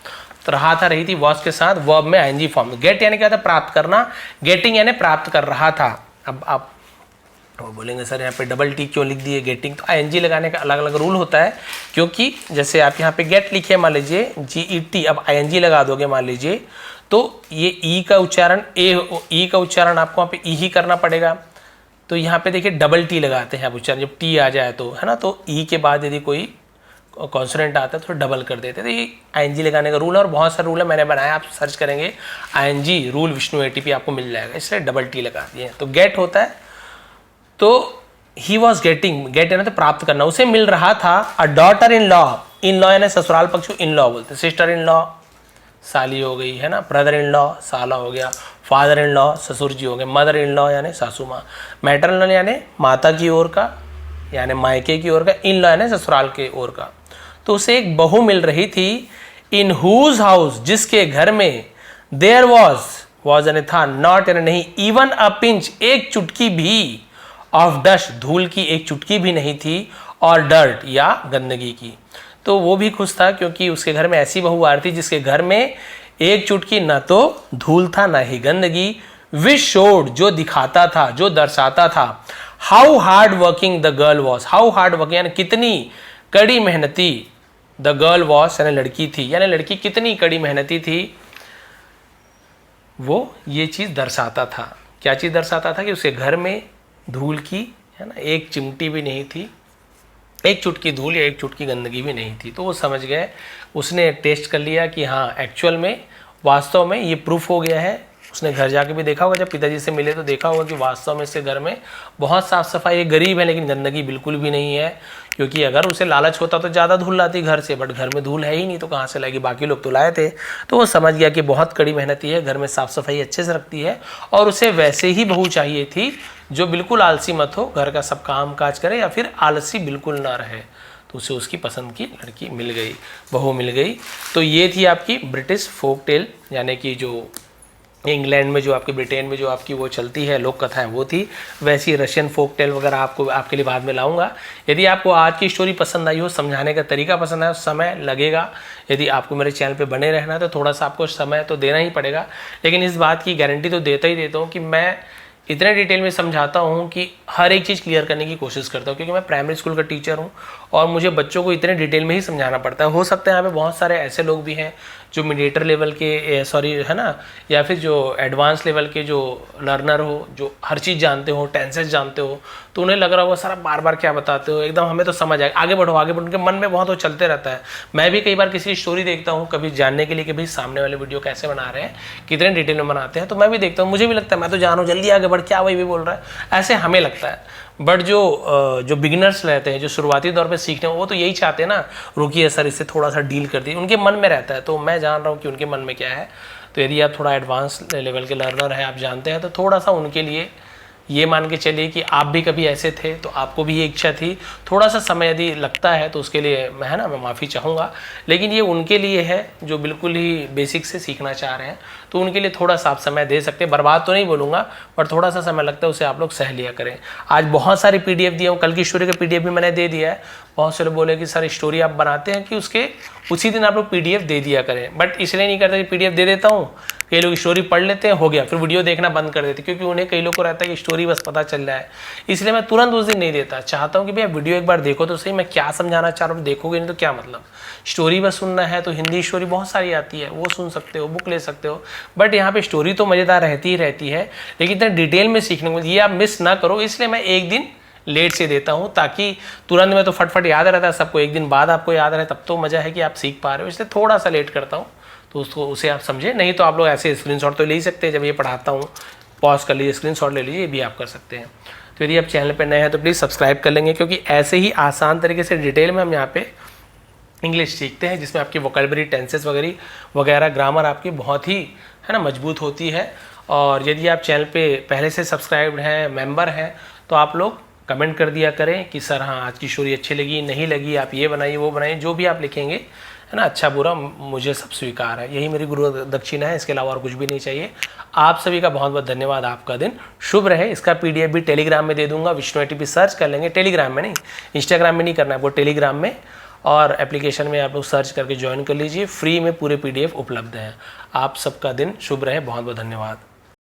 तो रहा था रही थी वॉज के साथ, वर्ब में आईएनजी फॉर्म। गेट यानी क्या था, प्राप्त करना, गेटिंग यानी प्राप्त कर रहा था। अब आप वो बोलेंगे सर यहाँ पे डबल टी क्यों लिख दिए गेटिंग, तो आईएनजी लगाने का अलग अलग रूल होता है, क्योंकि जैसे आप यहाँ पे गेट लिखे मान लीजिए GET, अब आईएनजी लगा दोगे मान लीजिए, तो ये ई का उच्चारण, ई का उच्चारण आपको वहाँ पे ई ही करना पड़ेगा। तो यहाँ पे देखिए डबल टी लगाते हैं आप उच्चारण, जब टी आ जाए तो, है ना, तो ई के बाद यदि कोई कॉन्सोनेंट आता है तो डबल कर देते हैं। तो ये आईएनजी लगाने का रूल है, और बहुत सारे रूल है मैंने बनाया, आप सर्च करेंगे आईएनजी रूल विष्णु ATP आपको मिल जाएगा, इसलिए डबल टी लगा दिए। तो गेट होता है, तो ही वॉज गेटिंग, गेट है ना तो प्राप्त करना, उसे मिल रहा था, a daughter in law, in law यानी ससुराल पक्ष को इन लॉ बोलते हैं, सिस्टर इन लॉ साली हो गई है ना, ब्रदर इन लॉ साला हो गया, फादर इन लॉ ससुर जी हो गए, मदर इन लॉ यानी सासू माँ, मैटरनल यानी माता की ओर का, यानी मायके की ओर का, इन लॉ यानी ससुराल के ओर का। तो उसे एक बहू मिल रही थी, इन हुज हाउस, जिसके घर में, देयर वॉज यानी था, नॉट यानी नहीं, इवन अ पिंच, एक चुटकी भी, ऑफ डस्ट, धूल की एक चुटकी भी नहीं थी, और डर्ट या गंदगी की। तो वो भी खुश था क्योंकि उसके घर में ऐसी बहू आ रही थी जिसके घर में एक चुटकी ना तो धूल था ना ही गंदगी। विच शोड, जो दिखाता था, जो दर्शाता था, how hard working the girl was, how hard working यानी कितनी कड़ी मेहनती, द गर्ल वॉज यानी लड़की थी, यानी लड़की कितनी कड़ी मेहनती थी, वो ये चीज दर्शाता था। क्या चीज दर्शाता था कि उसके घर में धूल की, है ना, एक चिमटी भी नहीं थी, एक चुटकी धूल या एक चुटकी गंदगी भी नहीं थी। तो वो समझ गए, उसने टेस्ट कर लिया कि हाँ एक्चुअल में, वास्तव में ये प्रूफ हो गया है, उसने घर जाके भी देखा होगा, जब पिताजी से मिले तो देखा होगा कि वास्तव में इसके घर में बहुत साफ सफाई है, गरीब है लेकिन गंदगी बिल्कुल भी नहीं है। क्योंकि अगर उसे लालच होता तो ज़्यादा धूल लाती घर से, बट घर में धूल है ही नहीं तो कहाँ से लाएगी, बाकी लोग तो लाए थे। तो वो समझ गया कि बहुत कड़ी मेहनती है, घर में साफ सफाई अच्छे से रखती है, और उसे वैसे ही बहू चाहिए थी जो बिल्कुल आलसी मत हो, घर का सब काम काज करे या फिर आलसी बिल्कुल ना रहे। तो उसे उसकी पसंद की लड़की मिल गई, बहू मिल गई। तो ये थी आपकी ब्रिटिश फोक टेल, यानी कि जो इंग्लैंड में, जो आपके ब्रिटेन में जो आपकी वो चलती है लोक कथाएं, वो थी। वैसी रशियन फोक टेल वगैरह आपके लिए बाद में लाऊंगा। यदि आपको आज की स्टोरी पसंद आई हो, समझाने का तरीका पसंद आया, समय लगेगा। यदि आपको मेरे चैनल पे बने रहना है तो थोड़ा सा आपको समय तो देना ही पड़ेगा, लेकिन इस बात की गारंटी तो देता ही देता हूँ कि मैं इतने डिटेल में समझाता हूँ कि हर एक चीज़ क्लियर करने की कोशिश करता हूँ, क्योंकि मैं प्राइमरी स्कूल का टीचर हूँ और मुझे बच्चों को इतने डिटेल में ही समझाना पड़ता है। हो सकता है यहाँ पे बहुत सारे ऐसे लोग भी हैं जो मीडिएटर लेवल के है ना, या फिर जो एडवांस लेवल के जो लर्नर हो, जो हर चीज़ जानते हो, टेंसेस जानते हो, तो उन्हें लग रहा होगा सर आप बार बार क्या बताते हो, एकदम हमें तो समझ आए, आगे बढ़ो आगे बढ़ो, उनके मन में बहुत वो चलते रहता है। मैं भी कई बार किसी की स्टोरी देखता हूँ, कभी जानने के लिए कि भाई सामने वाले वीडियो कैसे बना रहे हैं, कितने डिटेल में बनाते हैं, तो मैं भी देखता हूँ, मुझे भी लगता है मैं तो जानूँ, जल्दी आगे बढ़, क्या वही भी बोल रहा है, ऐसे हमें लगता है। बट जो बिगिनर्स रहते हैं, जो शुरुआती दौर पे सीखते हैं, वो तो यही चाहते हैं ना, रुकिए सर इससे थोड़ा सा डील कर दिए, उनके मन में रहता है। तो मैं जान रहा हूँ कि उनके मन में क्या है। तो यदि आप थोड़ा एडवांस लेवल के लर्नर हैं, आप जानते हैं, तो थोड़ा सा उनके लिए ये मान के चलिए कि आप भी कभी ऐसे थे तो आपको भी ये इच्छा थी। थोड़ा सा समय यदि लगता है तो उसके लिए मैं माफ़ी चाहूँगा, लेकिन ये उनके लिए है जो बिल्कुल ही बेसिक से सीखना चाह रहे हैं, तो उनके लिए थोड़ा सा आप समय दे सकते हैं। बर्बाद तो नहीं बोलूँगा, पर थोड़ा सा समय लगता है, उसे आप लोग सह लिया करें। आज बहुत सारी PDF दिए हूँ, कल की स्टोरी का PDF भी मैंने दे दिया है। बहुत से लोग बोले कि सर स्टोरी आप बनाते हैं कि उसके उसी दिन आप लोग PDF दे दिया करें, बट इसलिए नहीं करते कि PDF दे देता हूँ, कई लोग स्टोरी पढ़ लेते हैं, हो गया, फिर वीडियो देखना बंद कर देते, क्योंकि उन्हें कई लोग को रहता है कि स्टोरी बस पता चल रहा है। इसलिए मैं तुरंत उस दिन नहीं देता, चाहता हूँ कि भैया वीडियो एक बार देखो तो सही, मैं क्या समझाना चाह रहा हूँ, देखोगे नहीं तो क्या मतलब। स्टोरी बस सुनना है तो हिंदी स्टोरी बहुत सारी आती है, वो सुन सकते हो, बुक ले सकते हो, बट यहाँ पे स्टोरी तो मज़ेदार रहती ही रहती है, लेकिन इतना डिटेल में सीखने को ये आप मिस ना करो। इसलिए मैं एक दिन लेट से देता हूँ, ताकि तुरंत में तो फटफट याद रहता है सबको, एक दिन बाद आपको याद रहे, तब तो मज़ा है कि आप सीख पा रहे हो। इसलिए थोड़ा सा लेट करता हूँ, तो उसे आप समझे। नहीं तो आप लोग ऐसे स्क्रीनशॉट तो ले ही सकते हैं, जब ये पढ़ाता हूँ पॉज कर लीजिए, स्क्रीनशॉट ले लीजिए, ये भी आप कर सकते हैं। तो यदि आप चैनल पर नए हैं तो प्लीज़ सब्सक्राइब कर लेंगे, क्योंकि ऐसे ही आसान तरीके से डिटेल में हम यहाँ पे इंग्लिश सीखते हैं, जिसमें आपकी वोकैबुलरी, टेंसेस वगैरह ग्रामर आपकी बहुत ही है ना मजबूत होती है। और यदि आप चैनल पे पहले से सब्सक्राइब्ड हैं, मेंबर हैं, तो आप लोग कमेंट कर दिया करें कि सर हाँ आज की स्टोरी अच्छी लगी, नहीं लगी, आप ये बनाइए वो बनाइए, जो भी आप लिखेंगे है ना, अच्छा बुरा मुझे सब स्वीकार है। यही मेरी गुरु दक्षिणा है, इसके अलावा और कुछ भी नहीं चाहिए। आप सभी का बहुत बहुत धन्यवाद, आपका दिन शुभ रहे। इसका PDF भी टेलीग्राम में दे दूंगा, विष्णु ATP सर्च कर लेंगे, टेलीग्राम में नहीं, इंस्टाग्राम में नहीं करना है आपको, टेलीग्राम में और एप्लीकेशन में आप लोग सर्च करके ज्वाइन कर लीजिए, फ्री में पूरे PDF उपलब्ध हैं। आप सबका दिन शुभ रहे, बहुत बहुत धन्यवाद।